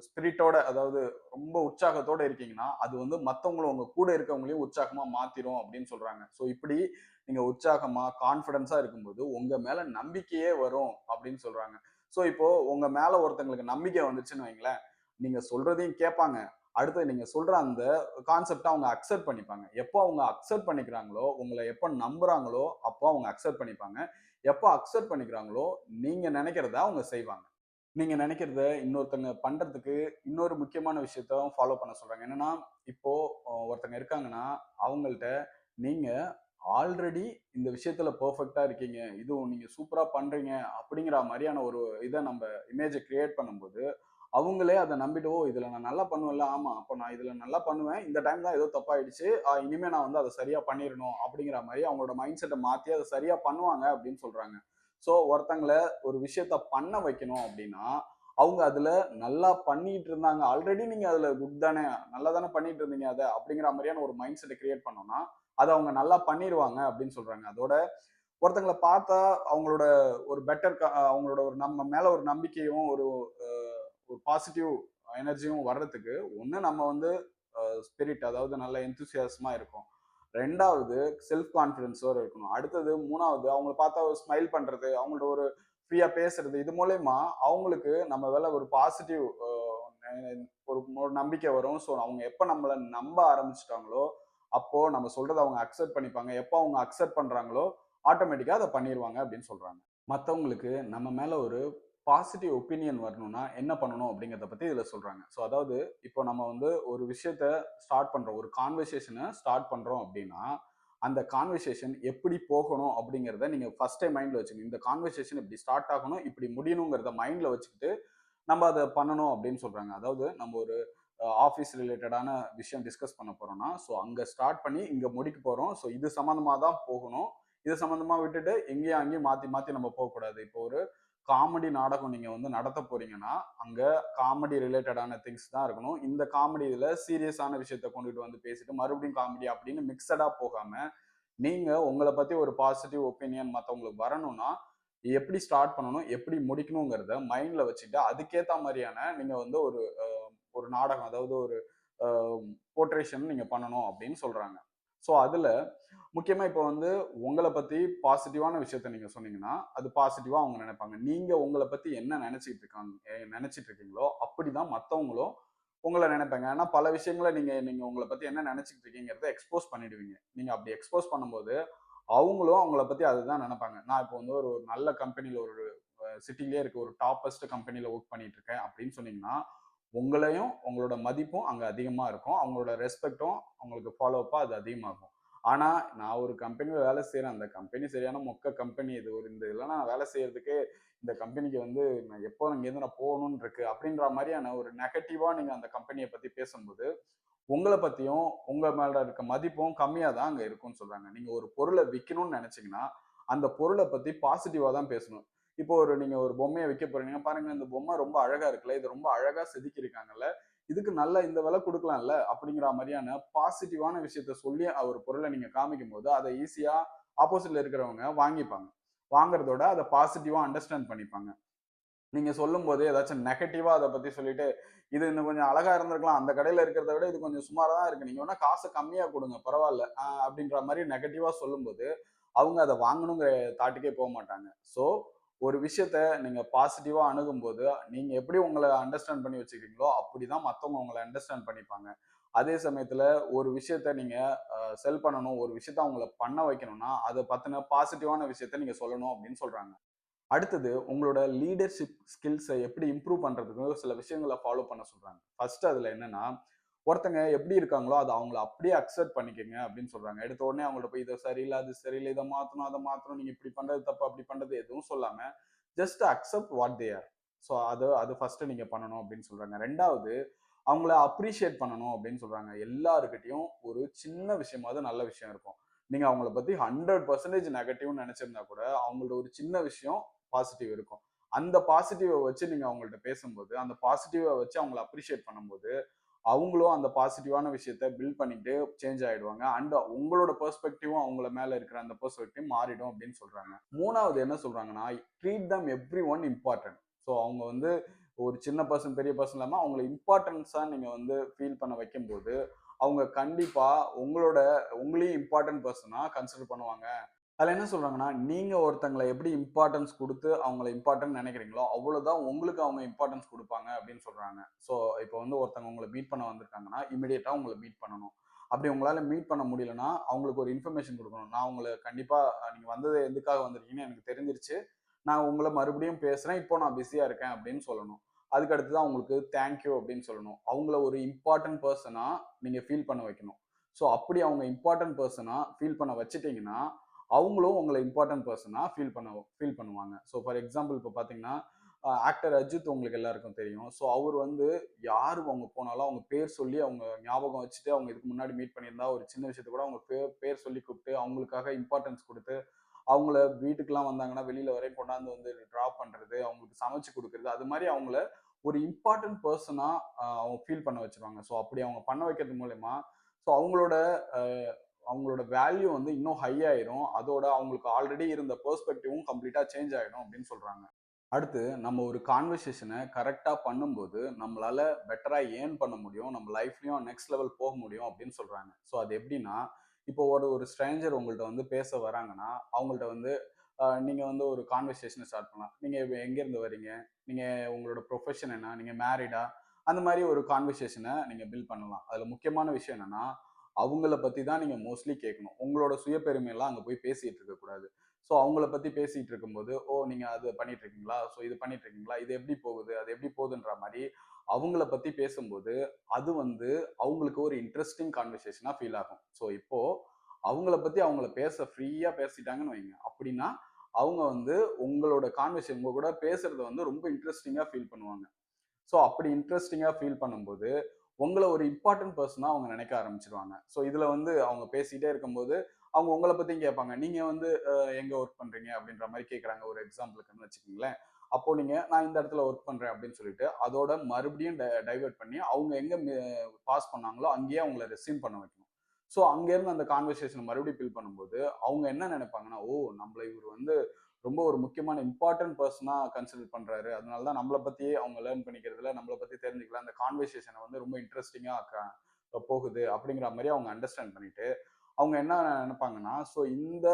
ஸ்பிரிட்டோட, அதாவது ரொம்ப உற்சாகத்தோட இருக்கீங்கன்னா அது வந்து மற்றவங்களும் உங்க கூட இருக்கவங்களையும் உற்சாகமா மாத்திரும் அப்படின்னு சொல்றாங்க. ஸோ இப்படி நீங்க உற்சாகமா கான்பிடன்ஸா இருக்கும்போது உங்க மேல நம்பிக்கையே வரும் அப்படின்னு சொல்றாங்க. ஸோ இப்போ உங்க மேல ஒருத்தங்களுக்கு நம்பிக்கை வந்துச்சுன்னு வைங்களேன், நீங்க சொல்றதையும் கேட்பாங்க. அடுத்து நீங்க சொல்ற அந்த கான்செப்டை அவங்க அக்செப்ட் பண்ணிப்பாங்க. எப்போ அவங்க அக்செப்ட் பண்ணிக்கிறாங்களோ, உங்களை எப்போ நம்புறாங்களோ அப்போ அவங்க அக்செப்ட் பண்ணிப்பாங்க. எப்போ அக்செப்ட் பண்ணிக்கிறாங்களோ நீங்க நினைக்கிறத அவங்க செய்வாங்க. நீங்க நினைக்கிறத இன்னொருத்தங்க பண்றதுக்கு இன்னொரு முக்கியமான விஷயத்த ஃபாலோ பண்ண சொல்றாங்க. என்னன்னா இப்போ ஒருத்தங்க இருக்காங்கன்னா அவங்கள்ட்ட நீங்க ஆல்ரெடி இந்த விஷயத்துல பெர்ஃபெக்ட்டா இருக்கீங்க, இதுவும் நீங்க சூப்பரா பண்றீங்க அப்படிங்கிற மாதிரியான ஒரு இதை நம்ம இமேஜை கிரியேட் பண்ணும்போது அவங்களே அதை நம்பிட்டு, ஓ இதுல நான் நல்லா பண்ணுவேன்ல, ஆமா அப்போ நான் இதுல நல்லா பண்ணுவேன், இந்த டைம் தான் ஏதோ தப்பாயிடுச்சு, இனிமே நான் வந்து அதை சரியா பண்ணிடணும் அப்படிங்கிற மாதிரி அவங்களோட மைண்ட் செட்டை மாத்தி அதை சரியா பண்ணுவாங்க அப்படின்னு சொல்றாங்க. ஸோ ஒருத்தங்களை ஒரு விஷயத்த பண்ண வைக்கணும் அப்படின்னா அவங்க அதுல நல்லா பண்ணிட்டு இருந்தாங்க, ஆல்ரெடி நீங்க அதுல குட் தானே, நல்லா தானே பண்ணிட்டு இருந்தீங்க அதை அப்படிங்கிற மாதிரியான ஒரு மைண்ட் செட்டை கிரியேட் பண்ணோம்னா அதை அவங்க நல்லா பண்ணிடுவாங்க அப்படின்னு சொல்றாங்க. அதோட ஒருத்தங்களை பார்த்தா அவங்களோட ஒரு பெட்டர் அவங்களோட ஒரு நம்ம மேல ஒரு நம்பிக்கையும் ஒரு பாசிட்டிவ் எனர்ஜியும் வர்றதுக்கு ஒண்ணு நம்ம வந்து ஸ்பிரிட், அதாவது நல்ல எந்தூசியாசமா இருக்கும். ரெண்டாவது செல்ஃப் கான்பிடன்ஸோட இருக்கணும். அடுத்தது மூணாவது அவங்கள பார்த்தா ஒரு ஸ்மைல் பண்றது, அவங்களோட ஒரு ஃப்ரீயா பேசுறது, இது மூலயமா அவங்களுக்கு நம்ம மேல ஒரு பாசிட்டிவ் ஒரு ஒரு நம்பிக்கை வரும். ஸோ அவங்க எப்ப நம்மளை நம்ப ஆரம்பிச்சிட்டாங்களோ அப்போ நம்ம சொல்றதை அவங்க அக்செப்ட் பண்ணிப்பாங்க. எப்போ அவங்க அக்செப்ட் பண்றாங்களோ ஆட்டோமேட்டிக்கா அதை பண்ணிடுவாங்க அப்படின்னு சொல்றாங்க. மற்றவங்களுக்கு நம்ம மேல ஒரு பாசிட்டிவ் ஒப்பீனியன் வரணும்னா என்ன பண்ணணும் அப்படிங்கிறத பத்தி இதுல சொல்றாங்க. ஸோ அதாவது இப்போ நம்ம வந்து ஒரு விஷயத்த ஸ்டார்ட் பண்றோம், ஒரு கான்வர்சேஷனை ஸ்டார்ட் பண்றோம் அப்படின்னா அந்த கான்வர்சேஷன் எப்படி போகணும் அப்படிங்கிறத நீங்க ஃபர்ஸ்ட் டைம் மைண்ட்ல வச்சுக்கணும். இந்த கான்வர்சேஷன் இப்படி ஸ்டார்ட் ஆகணும், இப்படி முடியணுங்கிறத மைண்ட்ல வச்சுக்கிட்டு நம்ம அதை பண்ணணும் அப்படின்னு சொல்றாங்க. அதாவது நம்ம ஒரு ஆஃபீஸ் ரிலேட்டடான விஷயம் டிஸ்கஸ் பண்ண போறோம்னா, ஸோ அங்க ஸ்டார்ட் பண்ணி இங்க முடிக்க போறோம். ஸோ இது சம்பந்தமா தான் போகணும். இது சம்பந்தமா விட்டுட்டு எங்கேயும் அங்கேயும் மாத்தி மாத்தி நம்ம போகக்கூடாது. இப்போ ஒரு காமெடி நாடகம் நீங்க வந்து நடத்த போறீங்கன்னா அங்க காமெடி ரிலேட்டடான திங்ஸ் தான் இருக்கணும். இந்த காமெடி இதுல சீரியஸான விஷயத்த கொண்டுட்டு வந்து பேசிட்டு மறுபடியும் காமெடி அப்படின்னு மிக்சடா போகாம நீங்க உங்களை பத்தி ஒரு பாசிட்டிவ் ஒப்பீனியன் மற்றவங்களுக்கு வரணும்னா எப்படி ஸ்டார்ட் பண்ணணும், எப்படி முடிக்கணுங்கிறத மைண்ட்ல வச்சுட்டு அதுக்கேத்த மாதிரியான நீங்க வந்து ஒரு ஒரு நாடகம், அதாவது ஒரு போர்ட்ரேஷன் நீங்க பண்ணணும் அப்படின்னு சொல்றாங்க. ஸோ அதுல முக்கியமா இப்போ வந்து உங்களை பத்தி பாசிட்டிவான விஷயத்த நீங்க சொன்னீங்கன்னா அது பாசிட்டிவா அவங்க நினைப்பாங்க. நீங்க உங்களை பத்தி என்ன நினைச்சிட்டு இருக்கீங்களோ அப்படிதான் மற்றவங்களும் உங்களை நினைப்பாங்க. ஏன்னா பல விஷயங்களை நீங்க நீங்க உங்களை பத்தி என்ன நினைச்சிட்டு இருக்கீங்கிறத எக்ஸ்போஸ் பண்ணிடுவீங்க. நீங்க அப்படி எக்ஸ்போஸ் பண்ணும்போது அவங்களும் அவங்கள பத்தி அதுதான் நினைப்பாங்க. நான் இப்போ வந்து ஒரு நல்ல கம்பெனில ஒரு சிட்டிலேயே இருக்க ஒரு டாப்பஸ்ட் கம்பெனில ஒர்க் பண்ணிட்டு இருக்கேன் அப்படின்னு சொன்னீங்கன்னா உங்களையும் உங்களோட மதிப்பும் அங்க அதிகமா இருக்கும். அவங்களோட ரெஸ்பெக்டும் அவங்களுக்கு ஃபாலோ அப்பா அது அதிகமாகும். ஆனா நான் ஒரு கம்பெனில வேலை செய்யறேன், அந்த கம்பெனி சரியான மொக்க கம்பெனி, இது ஒரு இந்த இதெல்லாம் நான் வேலை செய்யறதுக்கு இந்த கம்பெனிக்கு வந்து நான் எப்போ இங்கேருந்து நான் போகணும்னு இருக்கு அப்படின்ற மாதிரியான ஒரு நெகட்டிவா நீங்க அந்த கம்பெனியை பத்தி பேசும்போது உங்களை பத்தியும் உங்க மேல இருக்க மதிப்பும் கம்மியா தான் அங்க இருக்கும்னு சொல்றாங்க. நீங்க ஒரு பொருளை விற்கணும்னு நினைச்சீங்கன்னா அந்த பொருளை பத்தி பாசிட்டிவா தான் பேசணும். இப்போ ஒரு நீங்க ஒரு பொம்மையை விற்க போறீங்க, பாருங்க இந்த பொம்மை ரொம்ப அழகா இருக்குல்ல, இது ரொம்ப அழகா செதுக்கி இருக்காங்கல்ல, இதுக்கு நல்ல இந்த விலை கொடுக்கலாம்ல அப்படிங்கிற மாதிரியான பாசிட்டிவான விஷயத்த சொல்லி ஒரு பொருளை நீங்க காமிக்கும் போது அதை ஈஸியா ஆப்போசிட்ல இருக்கிறவங்க வாங்கிப்பாங்க. வாங்குறதோட அதை பாசிட்டிவா அண்டர்ஸ்டாண்ட் பண்ணிப்பாங்க. நீங்க சொல்லும் போது ஏதாச்சும் நெகட்டிவா அதை பத்தி சொல்லிட்டு இது இன்னும் கொஞ்சம் அழகா இருந்திருக்கலாம், அந்த கடையில இருக்கிறத விட இது கொஞ்சம் சுமாரா தான் இருக்கு, நீங்க வேணா காசு கம்மியா கொடுங்க பரவாயில்ல அப்படின்ற மாதிரி நெகட்டிவா சொல்லும்போது அவங்க அதை வாங்கணுங்கிற தாட்டுக்கே போக மாட்டாங்க. ஸோ ஒரு விஷயத்த நீங்க பாசிட்டிவா அணுகும்போது நீங்க எப்படி உங்களை அண்டர்ஸ்டாண்ட் பண்ணி வச்சுக்கிறீங்களோ அப்படிதான் மத்தவங்க உங்களை அண்டர்ஸ்டாண்ட் பண்ணிப்பாங்க. அதே சமயத்துல ஒரு விஷயத்த நீங்க செல் பண்ணணும், ஒரு விஷயத்த அவங்கள பண்ண வைக்கணும்னா அதை பத்தின பாசிட்டிவான விஷயத்த நீங்க சொல்லணும் அப்படின்னு சொல்றாங்க. அடுத்தது உங்களோட லீடர்ஷிப் ஸ்கில்ஸை எப்படி இம்ப்ரூவ் பண்றதுக்கு சில விஷயங்களை ஃபாலோ பண்ண சொல்றாங்க. ஃபர்ஸ்ட் அதுல என்னன்னா ஒருத்தங்க எப்படி இருக்காங்களோ அதை அவங்கள அப்படியே அக்செப்ட் பண்ணிக்கங்க அப்படின்னு சொல்றாங்க. எடுத்த உடனே அவங்கள்ட்ட போய் இதை சரியில்லை அது சரியில்லை, இதை மாத்தணும் அதை மாத்தணும், நீங்க இப்படி பண்றது தப்பு அப்படி பண்றது எதுவும் சொல்லாம just accept what they are. So அது அது ஃபர்ஸ்ட் நீங்க பண்ணணும் அப்படின்னு சொல்றாங்க. ரெண்டாவது அவங்கள அப்ரிஷியேட் பண்ணணும் அப்படின்னு சொல்றாங்க. எல்லாருக்கிட்டையும் ஒரு சின்ன விஷயமாவது நல்ல விஷயம் இருக்கும். நீங்க அவங்கள பத்தி 100% நெகட்டிவ்னு நினைச்சிருந்தா கூட அவங்களோட ஒரு சின்ன விஷயம் பாசிட்டிவ் இருக்கும். அந்த பாசிட்டிவை வச்சு நீங்க அவங்கள்ட்ட பேசும்போது அந்த பாசிட்டிவை வச்சு அவங்களை அப்ரிஷியேட் பண்ணும்போது அவங்களும் அந்த பாசிட்டிவான விஷயத்த பில்ட் பண்ணிட்டு சேஞ்ச் ஆயிடுவாங்க. அண்ட் உங்களோட பெர்ஸ்பெக்டிவும் அவங்கள மேல இருக்கிற அந்த பெர்ஸ்பெக்டிவ் மாறிடும் அப்படின்னு சொல்றாங்க. மூணாவது என்ன சொல்றாங்கன்னா ட்ரீட் தம் எவ்ரி ஒன் இம்பார்ட்டன்ட். ஸோ அவங்க வந்து ஒரு சின்ன பர்சன் பெரிய பர்சன் இல்லாம அவங்கள இம்பார்ட்டன்ஸா நீங்க வந்து ஃபீல் பண்ண வைக்கும்போது அவங்க கண்டிப்பா உங்களையும் இம்பார்ட்டன்ட் பர்சனா கன்சிடர் பண்ணுவாங்க. அதுல என்ன சொல்றாங்கன்னா நீங்க ஒருத்தங்களை எப்படி இம்பார்ட்டன்ஸ் கொடுத்து அவங்களை இம்பார்ட்டன்ட் நினைக்கிறீங்களோ அவ்வளவுதான் உங்களுக்கு அவங்க இம்பார்ட்டன்ஸ் கொடுப்பாங்க அப்படின்னு சொல்றாங்க. ஸோ இப்போ வந்து ஒருத்தவங்க உங்களை மீட் பண்ண வந்திருக்காங்கன்னா இமிடியேட்டா உங்களை மீட் பண்ணணும். அப்படி உங்களால மீட் பண்ண முடியலன்னா அவங்களுக்கு ஒரு இன்ஃபர்மேஷன் கொடுக்கணும். நான் உங்களை கண்டிப்பா நீங்க வந்தது எதுக்காக வந்திருக்கீங்கன்னு எனக்கு தெரிஞ்சிருச்சு, நான் உங்களை மறுபடியும் பேசுறேன், இப்போ நான் பிஸியா இருக்கேன் அப்படின்னு சொல்லணும். அதுக்கு அடுத்துதான் உங்களுக்கு தேங்க்யூ அப்படின்னு சொல்லணும். அவங்கள ஒரு இம்பார்ட்டன்ட் பர்சனா நீங்க ஃபீல் பண்ண வைக்கணும். ஸோ அப்படி அவங்க இம்பார்ட்டன்ட் பர்சனா ஃபீல் பண்ண வச்சுட்டீங்கன்னா அவங்களும் உங்களை இம்பார்ட்டன்ட் பர்சனா ஃபீல் பண்ணுவாங்க. ஸோ ஃபார் எக்ஸாம்பிள் இப்போ பார்த்தீங்கன்னா ஆக்டர் அஜித் உங்களுக்கு எல்லாருக்கும் தெரியும். ஸோ அவர் வந்து யாரு அவங்க போனாலும் அவங்க பேர் சொல்லி அவங்க ஞாபகம் வச்சுட்டு அவங்க இதுக்கு முன்னாடி மீட் பண்ணியிருந்தா ஒரு சின்ன விஷயத்த கூட அவங்க பேர் சொல்லி கூப்பிட்டு அவங்களுக்காக இம்பார்ட்டன்ஸ் கொடுத்து அவங்கள வீட்டுக்குலாம் வந்தாங்கன்னா வெளியில வரையும் கொண்டாந்து வந்து டிராப் பண்றது, அவங்களுக்கு சமைச்சு கொடுக்கறது, அது மாதிரி அவங்கள ஒரு இம்பார்ட்டன்ட் பர்சனா அவங்க ஃபீல் பண்ண வச்சிருவாங்க. ஸோ அப்படி அவங்க பண்ண வைக்கிறது மூலயமா ஸோ அவங்களோட வேல்யூ வந்து இன்னும் ஹை ஆயிரும். அதோட அவங்களுக்கு ஆல்ரெடி இருந்த பெர்ஸ்பெக்டிவும் கம்ப்ளீட்டா சேஞ்ச் ஆயிடும் அப்படின்னு சொல்றாங்க. அடுத்து நம்ம ஒரு கான்வர்சேஷனை கரெக்டா பண்ணும்போது நம்மளால பெட்டரா ஏர்ன் பண்ண முடியும். நம்ம லைஃப்லயும் நெக்ஸ்ட் லெவல் போக முடியும் அப்படின்னு சொல்றாங்க. ஸோ அது எப்படின்னா, இப்போ ஒரு ஸ்ட்ரேஞ்சர் உங்கள்ட்ட வந்து பேச வராங்கன்னா, அவங்கள்ட்ட வந்து நீங்க வந்து ஒரு கான்வர்சேஷனை ஸ்டார்ட் பண்ணலாம். நீங்க எங்க இருந்து வரீங்க? நீங்க உங்களோட ப்ரொஃபஷன் என்ன? நீங்க மேரிடா? அந்த மாதிரி ஒரு கான்வர்சேஷனை நீங்க பில்ட் பண்ணலாம். அதுல முக்கியமான விஷயம் என்னன்னா, அவங்கள பத்தி தான் நீங்க மோஸ்ட்லி கேட்கணும். உங்களோட சுயபெருமையெல்லாம் அங்க போய் பேசிட்டு இருக்கக்கூடாது. ஸோ அவங்கள பத்தி பேசிட்டு இருக்கும்போது, "ஓ! நீங்க அது பண்ணிட்டு இருக்கீங்களா? ஸோ இது பண்ணிட்டு இருக்கீங்களா? இது எப்படி போகுது? அது எப்படி போகுதுன்ற" மாரி அவங்கள பத்தி பேசும்போது, அது வந்து அவங்களுக்கு ஒரு இன்ட்ரஸ்டிங் கான்வர்சேஷனா ஃபீல் ஆகும். ஸோ இப்போ அவங்கள பத்தி அவங்கள ஃப்ரீயா பேசிட்டாங்கன்னு வைங்க. அப்படின்னா, அவங்க வந்து உங்களோட கான்வர்சேஷன் உங்க கூட பேசுறத வந்து ரொம்ப இன்ட்ரஸ்டிங்கா ஃபீல் பண்ணுவாங்க. ஸோ அப்படி இன்ட்ரஸ்டிங்கா ஃபீல் பண்ணும்போது, உங்கள ஒரு இம்பார்ட்டன்ட் பெர்சனா அவங்க நினைக்க ஆரம்பிச்சுருவாங்க. ஸோ இதுல வந்து அவங்க பேசிட்டே இருக்கும்போது, அவங்க உங்கள பத்தியும் கேட்பாங்க. நீங்க வந்து எங்க ஒர்க் பண்றீங்க? அப்படின்ற மாரி கேட்கறாங்க. ஒரு எக்ஸாம்பிளுக்குன்னு வச்சுக்கங்களேன். அப்போ நீங்க நான் இந்த இடத்துல ஒர்க் பண்றேன் அப்படின்னு சொல்லிட்டு, அதோட மறுபடியும் டைவர்ட் பண்ணி அவங்க எங்க பாஸ் பண்ணாங்களோ அங்கேயே அவங்கள ரெஸ்யூம் பண்ண வைக்கணும். ஸோ அங்கேருந்து அந்த கான்வர்சேஷன் மறுபடியும் பில் பண்ணும்போது, அவங்க என்ன நினைப்பாங்கன்னா, ஓ! நம்மள இவரு வந்து ரொம்ப ஒரு முக்கியமான இம்பார்ட்டன்ட் பர்சனா கன்சிடர் பண்றாரு. அதனால தான் நம்மள பத்தியே அவங்க லேர்ன் பண்ணிக்கிறதுல, நம்மள பத்தி தெரிஞ்சுக்கலாம். அந்த கான்வர்சேஷன வந்து ரொம்ப இன்ட்ரஸ்டிங்கா போகுது அப்படிங்கிற மாரி அவங்க அண்டர்ஸ்டாண்ட் பண்ணிட்டு, அவங்க என்ன நெனைப்பாங்கன்னா, ஸோ இந்த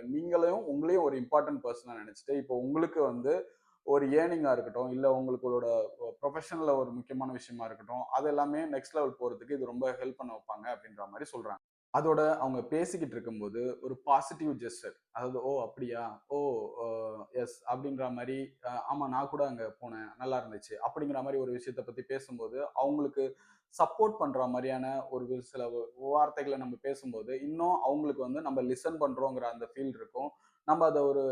நீங்களையும் உங்களையும் ஒரு இம்பார்ட்டன்ட் பர்சனா நெனைச்சுட்டு, இப்போ உங்களுக்கு வந்து ஒரு ஏர்னிங்கா இருக்கட்டும், இல்ல உங்களோட ப்ரொஃபஷனல்ல ஒரு முக்கியமான விஷயமா இருக்கட்டும், அது எல்லாமே நெக்ஸ்ட் லெவல் போறதுக்கு இது ரொம்ப ஹெல்ப் பண்ண வைப்பாங்க அப்படின்ற மாரி சொல்றாங்க. அதோட அவங்க பேசிக்கிட்டு இருக்கும்போது ஒரு பாசிட்டிவ் ஜெஸ்டர். அதாவது, "ஓ! அப்படியா? ஓ! அ எஸ்." அப்படின்ற மாரி, "ஆமா நான் கூட அங்க போனேன். நல்லா இருந்துச்சு." அப்படிங்கிற மாரி ஒரு விஷயத்த பத்தி பேசும்போது, அவங்களுக்கு சப்போர்ட் பண்ற மாரியான ஒரு சில வார்த்தைகள நம்ம பேசும்போது, இன்னும் அவங்களுக்கு வந்து நம்ம லிசன் பண்றோங்கிற அந்த ஃபீல் இருக்கும். நம்ம அத ஒரு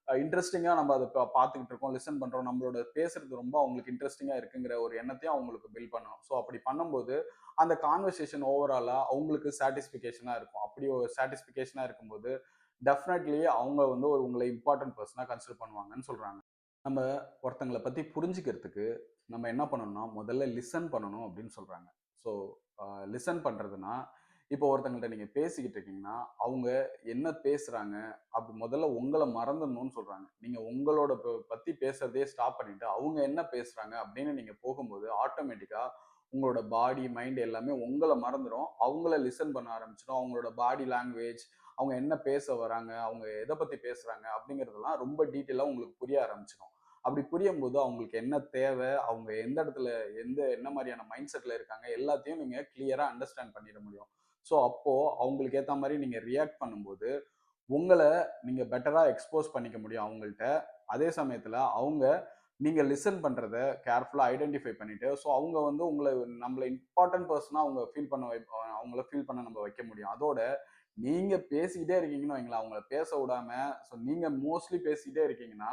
இன்ட்ரஸ்டிங்கா நம்ம அத பார்த்துக்கிட்டு இருக்கோம், லிசன் பண்றோம். நம்மளோட பேசுறது ரொம்ப அவங்களுக்கு இன்ட்ரஸ்டிங்கா இருக்குங்கிற ஒரு எண்ணத்தையும் அவங்களுக்கு பில்ட் பண்ணணும். ஸோ அப்படி பண்ணும்போது, அந்த கான்வர்சேஷன் ஓவராலா அவங்களுக்கு சாட்டிஸ்ஃபிகேஷனா இருக்கும். அப்படி ஒரு சாட்டிஸ்ஃபிகேஷனா இருக்கும்போது, டெஃபினெட்லி அவங்க வந்து உங்கள இம்பார்ட்டன்ட் பெர்சனா கன்சிடர் பண்ணுவாங்கன்னு சொல்றாங்க. நம்ம ஒருத்தங்கள பத்தி புரிஞ்சுக்கிறதுக்கு நம்ம என்ன பண்ணணும்னா, முதல்ல லிசன் பண்ணணும் அப்படின்னு சொல்றாங்க. ஸோ லிசன் பண்றதுன்னா, இப்போ ஒருத்தங்கள்ட்ட நீங்க பேசிக்கிட்டு இருக்கீங்கன்னா, அவங்க என்ன பேசுறாங்க, அப்படி முதல்ல உங்கள மறந்துடணும்னு சொல்றாங்க. நீங்க உங்களோட பத்தி பேசுறதையே ஸ்டாப் பண்ணிட்டு, அவங்க என்ன பேசுறாங்க அப்படின்னு நீங்க போகும்போது, ஆட்டோமேட்டிக்கா உங்களோட பாடி, மைண்ட் எல்லாமே உங்கள மறந்துரும். அவங்கள லிசன் பண்ண ஆரம்பிச்சுரும். அவங்களோட பாடி லாங்குவேஜ், அவங்க என்ன பேச வராங்க, அவங்க எத பத்தி பேசுறாங்க அப்படிங்கிறதெல்லாம் ரொம்ப டீட்டெயிலா உங்களுக்கு புரிய ஆரம்பிச்சுரும். அப்படி புரியும்போது அவங்களுக்கு என்ன தேவை, அவங்க எந்த இடத்துல என்ன மாரியான மைண்ட் செட்ல இருக்காங்க, எல்லாத்தையும் நீங்க கிளியரா அண்டர்ஸ்டாண்ட் பண்ணிற முடியும். ஸோ அப்போ அவங்களுக்கு ஏத்த மாரி நீங்க ரியாக்ட் பண்ணும்போது, உங்கள நீங்க பெட்டரா எக்ஸ்போஸ் பண்ணிக்க முடியும் அவங்கள்ட்ட. அதே சமயத்துல அவங்க நீங்க லிசன் பண்றத கேர்ஃபுல்லா ஐடென்டிஃபை பண்ணிட்டு, ஸோ அவங்க வந்து நம்மள இம்பார்ட்டன்ட் பெர்சனா அவங்க ஃபீல் பண்ண அவங்கள ஃபீல் பண்ண நம்ம வைக்க முடியும். அதோட நீங்க பேசிக்கிட்டே இருக்கீங்கன்னு வைங்களேன், அவங்கள பேச விடாம, ஸோ நீங்க மோஸ்ட்லி பேசிக்கிட்டே இருக்கீங்கன்னா,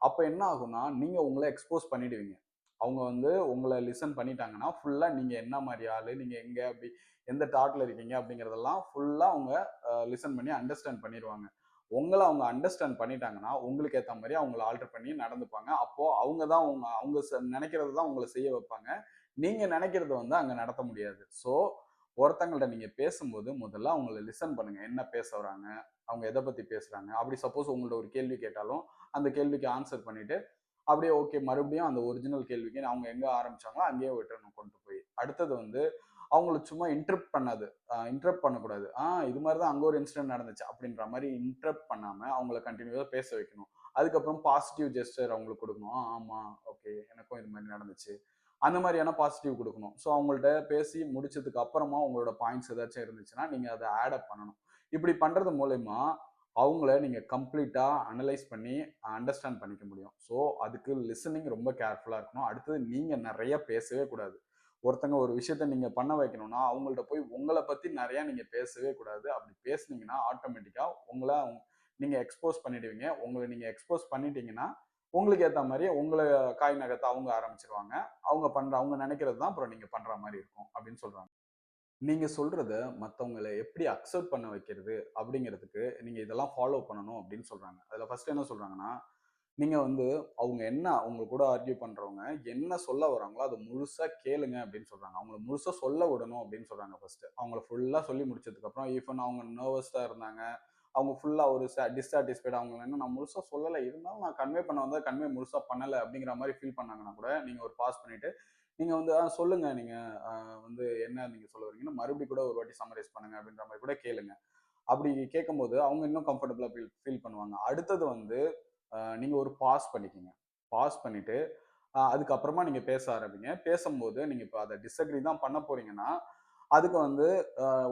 அப்ப என்ன ஆகும்னா, நீங்க உங்கள எக்ஸ்போஸ் பண்ணிடுவீங்க. அவங்க வந்து உங்கள லிசன் பண்ணிட்டாங்கன்னா, ஃபுல்லா நீங்க என்ன மாரி ஆளு, நீங்க எங்க அப்படி எந்த தாட்ல இருக்கீங்க அப்படிங்கிறதெல்லாம் ஃபுல்லா அவங்க லிசன் பண்ணி அண்டர்ஸ்டாண்ட் பண்ணிருவாங்க. உங்கள அவங்க அண்டர்ஸ்டாண்ட் பண்ணிட்டாங்கன்னா, உங்களுக்கு ஏத்த மாரி அவங்கள ஆல்டர் பண்ணி நடந்துப்பாங்க. அப்போ அவங்க தான் அவங்க நெனைக்கிறத தான் உங்கள செய்ய வைப்பாங்க. நீங்க நெனைக்கிறத வந்து அங்க நடத்த முடியாது. ஸோ, ஒருத்தங்கள்ட்ட நீங்க பேசும்போது முதல்ல அவங்கள லிசன் பண்ணுங்க. என்ன பேச வராங்க? அவங்க எத பத்தி பேசுறாங்க? அப்படி சப்போஸ் உங்கள்ட்ட ஒரு கேள்வி கேட்டாலும், அந்த கேள்விக்கு ஆன்சர் பண்ணிட்டு, அப்படியே ஓகே மறுபடியும் அந்த ஒரிஜினல் கேள்விக்கு அவங்க எங்க ஆரம்பிச்சாங்களோ அங்கேயே விட்டுறணும் கொண்டு போய். அடுத்தது வந்து அவங்கள சும்மா இன்டரப்ட் பண்ணக்கூடாது. இது மாரி தான் அங்க ஒரு இன்சிடென்ட் நடந்துச்சு அப்படின்ற மாரி இன்டரப்ட் பண்ணாம அவங்கள கன்டினியூவா பேச வைக்கணும். அதுக்கப்புறம் பாசிட்டிவ் ஜெஸ்டர் அவங்களுக்கு குடுக்கணும். ஆமா, ஓகே எனக்கும் இது மாரி நடந்துச்சு. அந்த மாரியான பாசிட்டிவ் குடுக்கணும். ஸோ அவங்கள்ட்ட பேசி முடிச்சதுக்கு அப்புறமா உங்களோட பாயிண்ட்ஸ் ஏதாச்சும் இருந்துச்சுன்னா, நீங்க அத ஆட் அப் பண்ணணும். இப்படி பண்றது மூலியமா அவங்கள நீங்க கம்ப்ளீட்டா அனலைஸ் பண்ணி அண்டர்ஸ்டாண்ட் பண்ணிக்க முடியும். ஸோ அதுக்கு லிசனிங் ரொம்ப கேர்ஃபுல்லா இருக்கணும். அடுத்தது நீங்க நெறைய பேசவே கூடாது. ஒருத்தங்க ஒரு விஷயத்த நீங்க பண்ண வைக்கணும்னா, அவங்கள்ட்ட போய் உங்கள பத்தி நெறைய நீங்க பேசவே கூடாது. அப்படி பேசுனீங்கன்னா, ஆட்டோமேட்டிக்கா நீங்க எக்ஸ்போஸ் பண்ணிடுவீங்க. உங்கள நீங்க எக்ஸ்போஸ் பண்ணிட்டீங்கன்னா, உங்களுக்கு ஏத்த மாதிரி உங்களை காய் நகர்த்த அவங்க ஆரம்பிச்சிருவாங்க. அவங்க நினைக்கிறது தான் அப்புறம் நீங்க பண்ற மாதிரி இருக்கும் அப்படின்னு சொல்றாங்க. நீங்க சொல்றத மத்தவங்கள எப்படி அக்செப்ட் பண்ண வைக்கிறது அப்படிங்கிறதுக்கு நீங்க இதெல்லாம் ஃபாலோ பண்ணணும் அப்படின்னு சொல்றாங்க. அதுல ஃபர்ஸ்ட் என்ன சொல்றாங்கன்னா, நீங்க வந்து அவங்க என்ன உங்க கூட ஆர்கியூ பண்றவங்க என்ன சொல்ல வராங்களோ அத முழுசா கேளுங்க அப்படின்னு சொல்றாங்க. அவங்கள முழுசா சொல்ல விடணும் அப்படின்னு சொல்றாங்க ஃபர்ஸ்ட். அவங்கள ஃபுல்லா சொல்லி முடிச்சதுக்கு அப்புறம் ஈவன் அவங்க நர்வஸா இருந்தாங்க. அவங்க ஃபுல்லா ஒரு டிஸ்சாட்டிஸ்ஃபைட் அவங்க என்ன நான் முழுசா சொல்லல. இருந்தாலும் நான் கன்வே பண்ண வந்தா கன்வே முழுசா பண்ணல அப்படிங்கிற மாரி ஃபீல் பண்ணாங்கன்னா கூட நீங்க ஒரு பாஸ் பண்ணிட்டு நீங்க வந்து சொல்லுங்க நீங்க அ வந்து என்ன நீங்க சொல்ல வரீங்கன்னு மறுபடியும் கூட ஒரு வாட்டி சம்மரைஸ் பண்ணுங்க அப்படின்ற மாரி கூட கேளுங்க. அப்படி கேட்கும்போது அவங்க இன்னும் கம்ஃபர்டபுளா ஃபீல் ஃபீல் பண்ணுவாங்க. அடுத்தது வந்து நீங்க ஒரு பாஸ் பண்ணிக்கங்க. பாஸ் பண்ணிட்டு அதுக்கப்புறமா நீங்க பேச ஆரம்பிங்க. பேசும்போது நீங்க இப்ப அத டிஸ்அக்ரி தான் பண்ண போறீங்கன்னா, அதுக்கு வந்து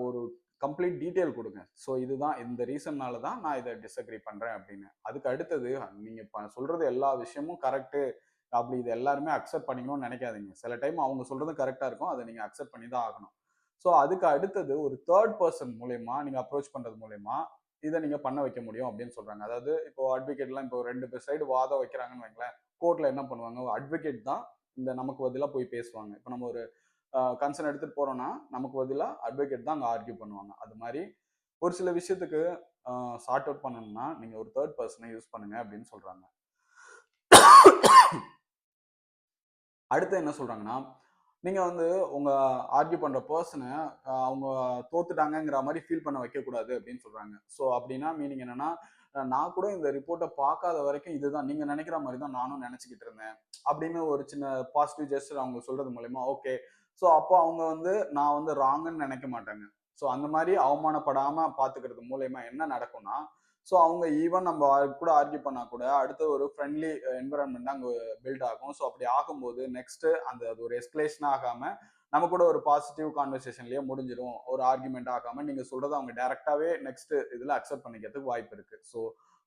ஒரு கம்ப்ளீட் டீட்டெயில் குடுங்க. ஸோ இதுதான் இந்த ரீசன்னால தான் நான் இத டிஸ்அக்ரி பண்றேன் அப்படின்னு. அதுக்கு அடுத்தது நீங்க சொல்றது எல்லா விஷயமும் கரெக்ட்டு. அப்படி இது எல்லாருமே அக்செப்ட் பண்ணிக்கணும்னு நினைக்காதீங்க. சில டைம் அவங்க சொல்றதும் கரெக்ட்டா இருக்கும். அத நீங்க அக்செப்ட் பண்ணி தான் ஆகணும். ஸோ அதுக்கு அடுத்தது ஒரு 3 பெர்சன் மூலியமா நீங்க அப்ரோச் பண்றது மூலியமா, இத நீங்க பண்ண வைக்க முடியும் அப்படின்னு சொல்றாங்க. அதாவது இப்போ அட்வொகேட்லாம் இப்போ 2 சைடு வாதம் வைக்கிறாங்கன்னு வைங்களேன். கோர்ட்ல என்ன பண்ணுவாங்க, அட்வொகேட் தான் இந்த நமக்கு பதிலா போய் பேசுவாங்க. இப்ப நம்ம ஒரு கன்சர்ன் எடுத்துட்டு போறோம்னா, நமக்கு பதிலா அட்வொகேட் தான் அங்க ஆர்கியூ பண்ணுவாங்க. அது மாரி ஒரு சில விஷயத்துக்கு சார்ட் அவுட் பண்ணணும்னா, நீங்க ஒரு 3 பெர்சன யூஸ் பண்ணுங்க அப்படின்னு சொல்றாங்க. அடுத்து என்ன சொல்றாங்கன்னா, நீங்க வந்து உங்க ஆர்கியூ பண்ற பெர்சன அவங்க தோத்துட்டாங்கங்கிற மாரி ஃபீல் பண்ண வைக்கக்கூடாது அப்படின்னு சொல்றாங்க. ஸோ அப்படின்னா மீனிங் என்னன்னா, நான் கூட இந்த ரிப்போர்ட்ட பார்க்காத வரைக்கும் இதுதான் நீங்க நினைக்கிற மாரி தான் நானும் நினைச்சுக்கிட்டு இருந்தேன். அப்படின்னு ஒரு சின்ன பாசிட்டிவ் ஜெஸ்டர் அவங்க சொல்றது மூலியமா, ஓகே. ஸோ அப்போ அவங்க வந்து நான் வந்து ராங்குன்னு நினைக்க மாட்டாங்க. ஸோ அந்த மாரி அவமானப்படாம பார்த்துக்கிறது மூலியமா என்ன நடக்கும்னா, ஸோ அவங்க ஈவன் நம்ம கூட ஆர்கியூ பண்ணா கூட அடுத்த ஒரு ஃப்ரெண்ட்லி என்விரான்மெண்ட் அங்க பில்ட் ஆகும். ஸோ அப்படி ஆகும்போது நெக்ஸ்ட் அது ஒரு எஸ்கலேஷன் ஆகாம நம்ம கூட ஒரு பாசிட்டிவ் கான்வர்சேஷன்லயே முடிஞ்சிடும். ஒரு ஆர்குமெண்ட் ஆகாம நீங்க சொல்றத அவங்க டைரக்டாவே நெக்ஸ்ட் இதுல அக்செப்ட் பண்ணிக்கிறதுக்கு வாய்ப்பு இருக்கு. ஸோ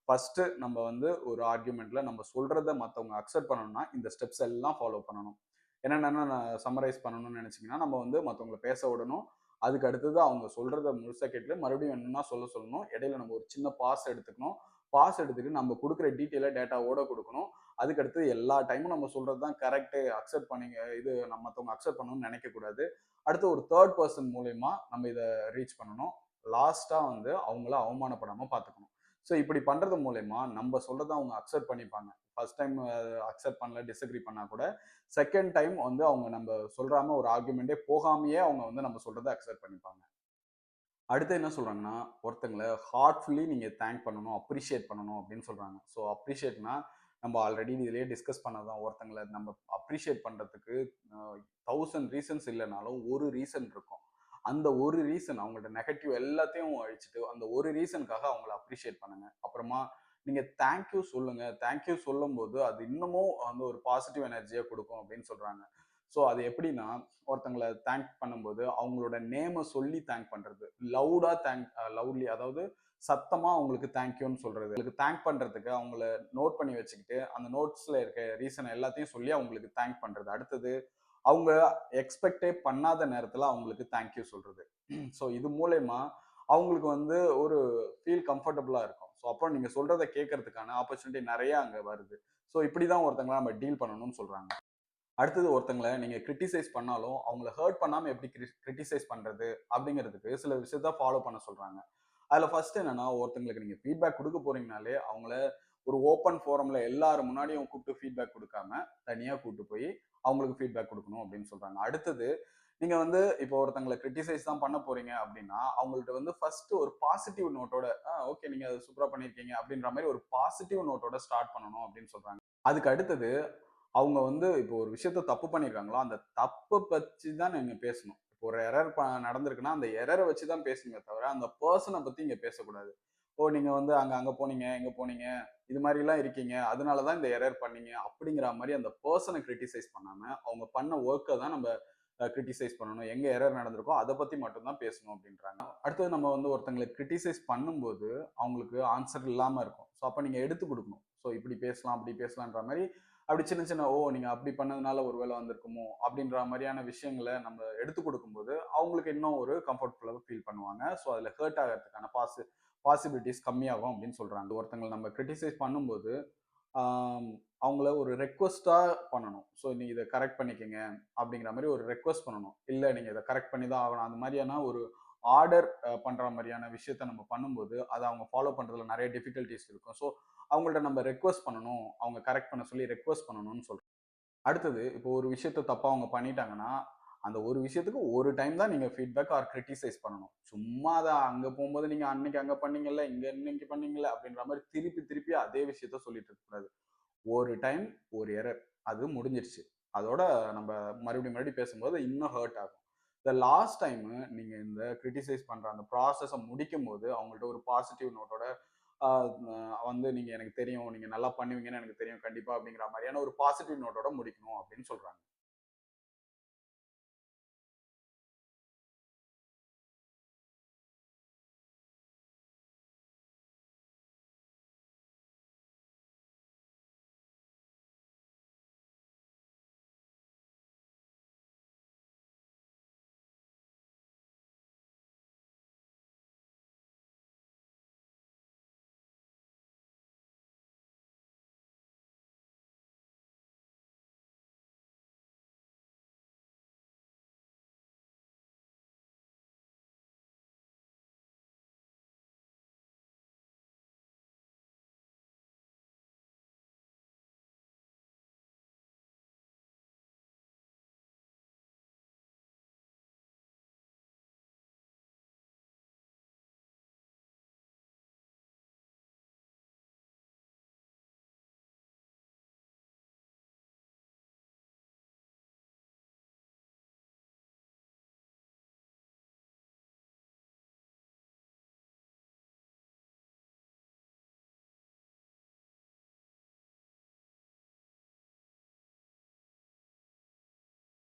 ஃபர்ஸ்ட் நம்ம வந்து ஒரு ஆர்குமெண்ட்ல நம்ம சொல்றத மத்தவங்க அக்செப்ட் பண்ணணும்னா இந்த ஸ்டெப்ஸ் எல்லாம் ஃபாலோ பண்ணணும். என்னென்ன நான் சம்மரைஸ் பண்ணணும்னு நினைச்சீங்கன்னா நம்ம வந்து மத்தவங்கள பேச விடணும். அதுக்கு அடுத்தது அவங்க சொல்றத முழுசா கேட்டு மறுபடியும் என்னன்னா சொல்லணும். இடையில நம்ம ஒரு சின்ன பாஸ் எடுத்துக்கணும். பாஸ் எடுத்துட்டு நம்ம கொடுக்குற டீட்டெயில டேட்டாவோட கொடுக்கணும். அதுக்கடுத்து எல்லா டைமும் நம்ம சொல்றது தான் கரெக்ட் அக்செப்ட் பண்ணிங்க இது நம்ம மத்தவங்க அக்செப்ட் பண்ணணும்னு நினைக்க கூடாது. அடுத்து ஒரு 3 பெர்சன் மூலியமா நம்ம இத ரீச் பண்ணணும். லாஸ்ட்டா வந்து அவங்கள அவமானப்படாம பார்த்துக்கணும். ஸோ இப்படி பண்றது மூலியமா நம்ம சொல்றத அவங்க அக்செப்ட் பண்ணிப்பாங்க. ஃபர்ஸ்ட் டைம் அக்செப்ட் பண்ணல, டிஸ்அக்ரி பண்ணா கூட செகண்ட் டைம் வந்து அவங்க நம்ம சொல்றாம ஒரு ஆர்குமெண்டே போகாமயே அவங்க வந்து நம்ம சொல்றத அக்செப்ட் பண்ணிப்பாங்க. அடுத்து என்ன சொல்றாங்கன்னா, ஒருத்தங்கள ஹார்ட்ஃபுல்லி நீங்க தேங்க் பண்ணணும், அப்ரிஷியேட் பண்ணணும் அப்படின்னு சொல்றாங்க. ஸோ அப்ரிஷியேட்னா, நம்ம ஆல்ரெடி இதுலயே டிஸ்கஸ் பண்ணது தான். ஒருத்தங்கள நம்ம அப்ரிஷியேட் பண்றதுக்கு அ 1000 ரீசன்ஸ் இல்லனாலும், ஒரு ரீசன் இருக்கும். அந்த ஒரு ரீசன் அவங்களோட நெகட்டிவ் எல்லாத்தையும் அழிச்சுட்டு, அந்த ஒரு ரீசனுக்காக அவங்கள அப்ரிஷியேட் பண்ணுங்க. அப்புறமா நீங்க தேங்க் யூ சொல்லுங்க. தேங்க் யூ சொல்லும்போது, அது இன்னமும் வந்து ஒரு பாசிட்டிவ் எனர்ஜிய குடுக்கும் அப்படின்னு சொல்றாங்க. ஸோ அது எப்படின்னா, ஒருத்தங்கள தேங்க் பண்ணும்போது, அவங்களோட நேம சொல்லி தேங்க் பண்றது. லவுடா தேங்க் லவுட்லி அதாவது சத்தமா அவங்களுக்கு தேங்க் யூன்னு சொல்றது. அவங்களுக்கு தேங்க் பண்றதுக்கு அவங்கள நோட் பண்ணி வச்சுக்கிட்டு, அந்த நோட்ஸ்ல இருக்க ரீசன் எல்லாத்தையும் சொல்லி அவங்களுக்கு தேங்க் பண்றது. அடுத்தது, அவங்க எக்ஸ்பெக்ட்டே பண்ணாத நேரத்துல அவங்களுக்கு தேங்க் யூ சொல்றது. ஸோ இது மூலியமா அவங்களுக்கு வந்து ஒரு ஃபீல் கம்ஃபர்டபுளா இருக்கும். ஸோ அப்போ நீங்க சொல்றத கேட்கறதுக்கான ஆப்பர்ச்சுனிட்டி நெறைய அங்க வருது. ஸோ இப்படிதான் ஒருத்தங்கள நம்ம டீல் பண்ணணும்னு சொல்றாங்க. அடுத்தது ஒருத்தங்கள நீங்க கிரிட்டிசைஸ் பண்ணாலும், அவங்கள ஹர்ட் பண்ணாம எப்படி கிரிட்டிசைஸ் பண்றது? அப்படிங்கிறதுக்கு சில விஷயத்த ஃபாலோ பண்ண சொல்றாங்க. அதுல ஃபர்ஸ்ட் என்னன்னா, ஒருத்தங்களுக்கு நீங்க ஃபீட்பேக் குடுக்க போறீங்கனாலே, அவங்கள ஒரு ஓப்பன் ஃபோரம்ல எல்லார் முன்னாடியும் கூப்பிட்டு ஃபீட்பேக் குடுக்காம, தனியா கூட்டு போய் அவங்களுக்கு ஃபீட்பேக் குடுக்கணும் அப்படின்னு சொல்றாங்க. அடுத்தது, நீங்க வந்து இப்போ ஒருத்தங்கள கிரிட்டிசைஸ் தான் பண்ண போறீங்க அப்படின்னா, அவங்கள்ட்ட வந்து ஃபர்ஸ்ட் ஒரு பாசிட்டிவ் நோட்டோட, ஓகே நீங்க அத சூப்பரா பண்ணியிருக்கீங்க அப்படின்ற மாரி ஒரு பாசிட்டிவ் நோட்டோட ஸ்டார்ட் பண்ணணும் அப்படின்னு சொல்றாங்க. அதுக்கு அடுத்தது அவங்க வந்து இப்போ ஒரு விஷயத்த தப்பு பண்ணியிருக்காங்களோ, அந்த தப்ப பத்தி தான் நீங்க பேசணும். இப்போ ஒரு எரர் நடந்திருக்குன்னா, அந்த எரர வச்சு தான் பேசணுமே தவிர, அந்த பெர்சன பத்தி இங்க பேசக்கூடாது. "ஓ! நீங்க வந்து அங்க அங்க போனீங்க, இங்க போனீங்க. இது மாரிலாம் இருக்கீங்க. அதனால தான் இந்த எரர் பண்ணீங்க." அப்படிங்கிற மாரி அந்த பெர்சன கிரிட்டிசைஸ் பண்ணாம, அவங்க பண்ண வொர்க்க தான் நம்ம கிரிட்டிசைஸ் பண்ணணும். எங்க எரர் நடந்திருக்கோ, அத பத்தி மட்டும் தான் பேசணும் அப்படின்றாங்க. அடுத்தது நம்ம வந்து ஒருத்தங்கள கிரிட்டிசைஸ் பண்ணும்போது, அவங்களுக்கு ஆன்சர் இல்லாம இருக்கும். ஸோ அப்ப நீங்க எடுத்து குடுக்கணும். ஸோ இப்படி பேசலாம், அப்படி பேசலான்ற மாரி அப்படி சின்ன சின்ன ஓ நீங்க அப்படி பண்ணதுனால ஒரு வேலை வந்திருக்குமோ அப்படின்ற மாதிரியான விஷயங்களை நம்ம எடுத்து கொடுக்கும்போது அவங்களுக்கு இன்னும் ஒரு கம்ஃபர்டபுளாக ஃபீல் பண்ணுவாங்க. ஸோ அதில் ஹர்ட் ஆகிறதுக்கான பாசிபிலிட்டிஸ் கம்மியாகும் அப்படின்னு சொல்றாங்க. ஒருத்தங்களை நம்ம கிரிட்டிசைஸ் பண்ணும்போது அவங்கள ஒரு ரெக்வஸ்டா பண்ணணும். ஸோ நீங்க இதை கரெக்ட் பண்ணிக்கங்க அப்படிங்கிற மாதிரி ஒரு ரெக்வஸ்ட் பண்ணணும். இல்ல நீங்க இதை கரெக்ட் பண்ணி தான் ஆகணும். அந்த மாதிரியான ஒரு ஆர்டர் பண்ற மாதிரியான விஷயத்த நம்ம பண்ணும்போது அதை அவங்க ஃபாலோ பண்றதுல நிறைய டிஃபிகல்டிஸ் இருக்கும். ஸோ அவங்கள்ட்ட நம்ம ரெக்வஸ்ட் பண்ணணும், அவங்க கரெக்ட் பண்ண சொல்லி ரெக்வஸ்ட் பண்ணணும்னு சொல்றோம். அடுத்தது இப்போ ஒரு விஷயத்த தப்பா அவங்க பண்ணிட்டாங்கன்னா, அந்த ஒரு விஷயத்துக்கு ஒரு டைம் தான் நீங்க ஃபீட்பேக் ஆர் கிரிட்டிசைஸ் பண்ணணும். சும்மா அத அங்க போகும்போது நீங்க அன்னைக்கு அங்க பண்ணீங்கல்ல, இங்க இன்னைக்கு பண்ணீங்கல்ல அப்படின்ற மாரி திருப்பி திருப்பி அதே விஷயத்த சொல்லிட்டு இருக்கக்கூடாது. ஒரு டைம், ஒரு எரர். அது முடிஞ்சிருச்சு. அதோட நம்ம மறுபடியும் பேசும்போது இன்னும் ஹர்ட் ஆகும். த லாஸ்ட் டைமு நீங்க இந்த கிரிட்டிசைஸ் பண்ற அந்த ப்ராசஸ முடிக்கும்போது, அவங்கள்ட்ட ஒரு பாசிட்டிவ் நோட்டோட அ வந்து நீங்க எனக்கு தெரியும். நீங்க நல்லா பண்ணுவீங்கன்னு எனக்கு தெரியும் கண்டிப்பா அப்படிங்கிற மாரியான ஒரு பாசிட்டிவ் நோட்டோட முடிக்கணும் அப்படின்னு சொல்றாங்க.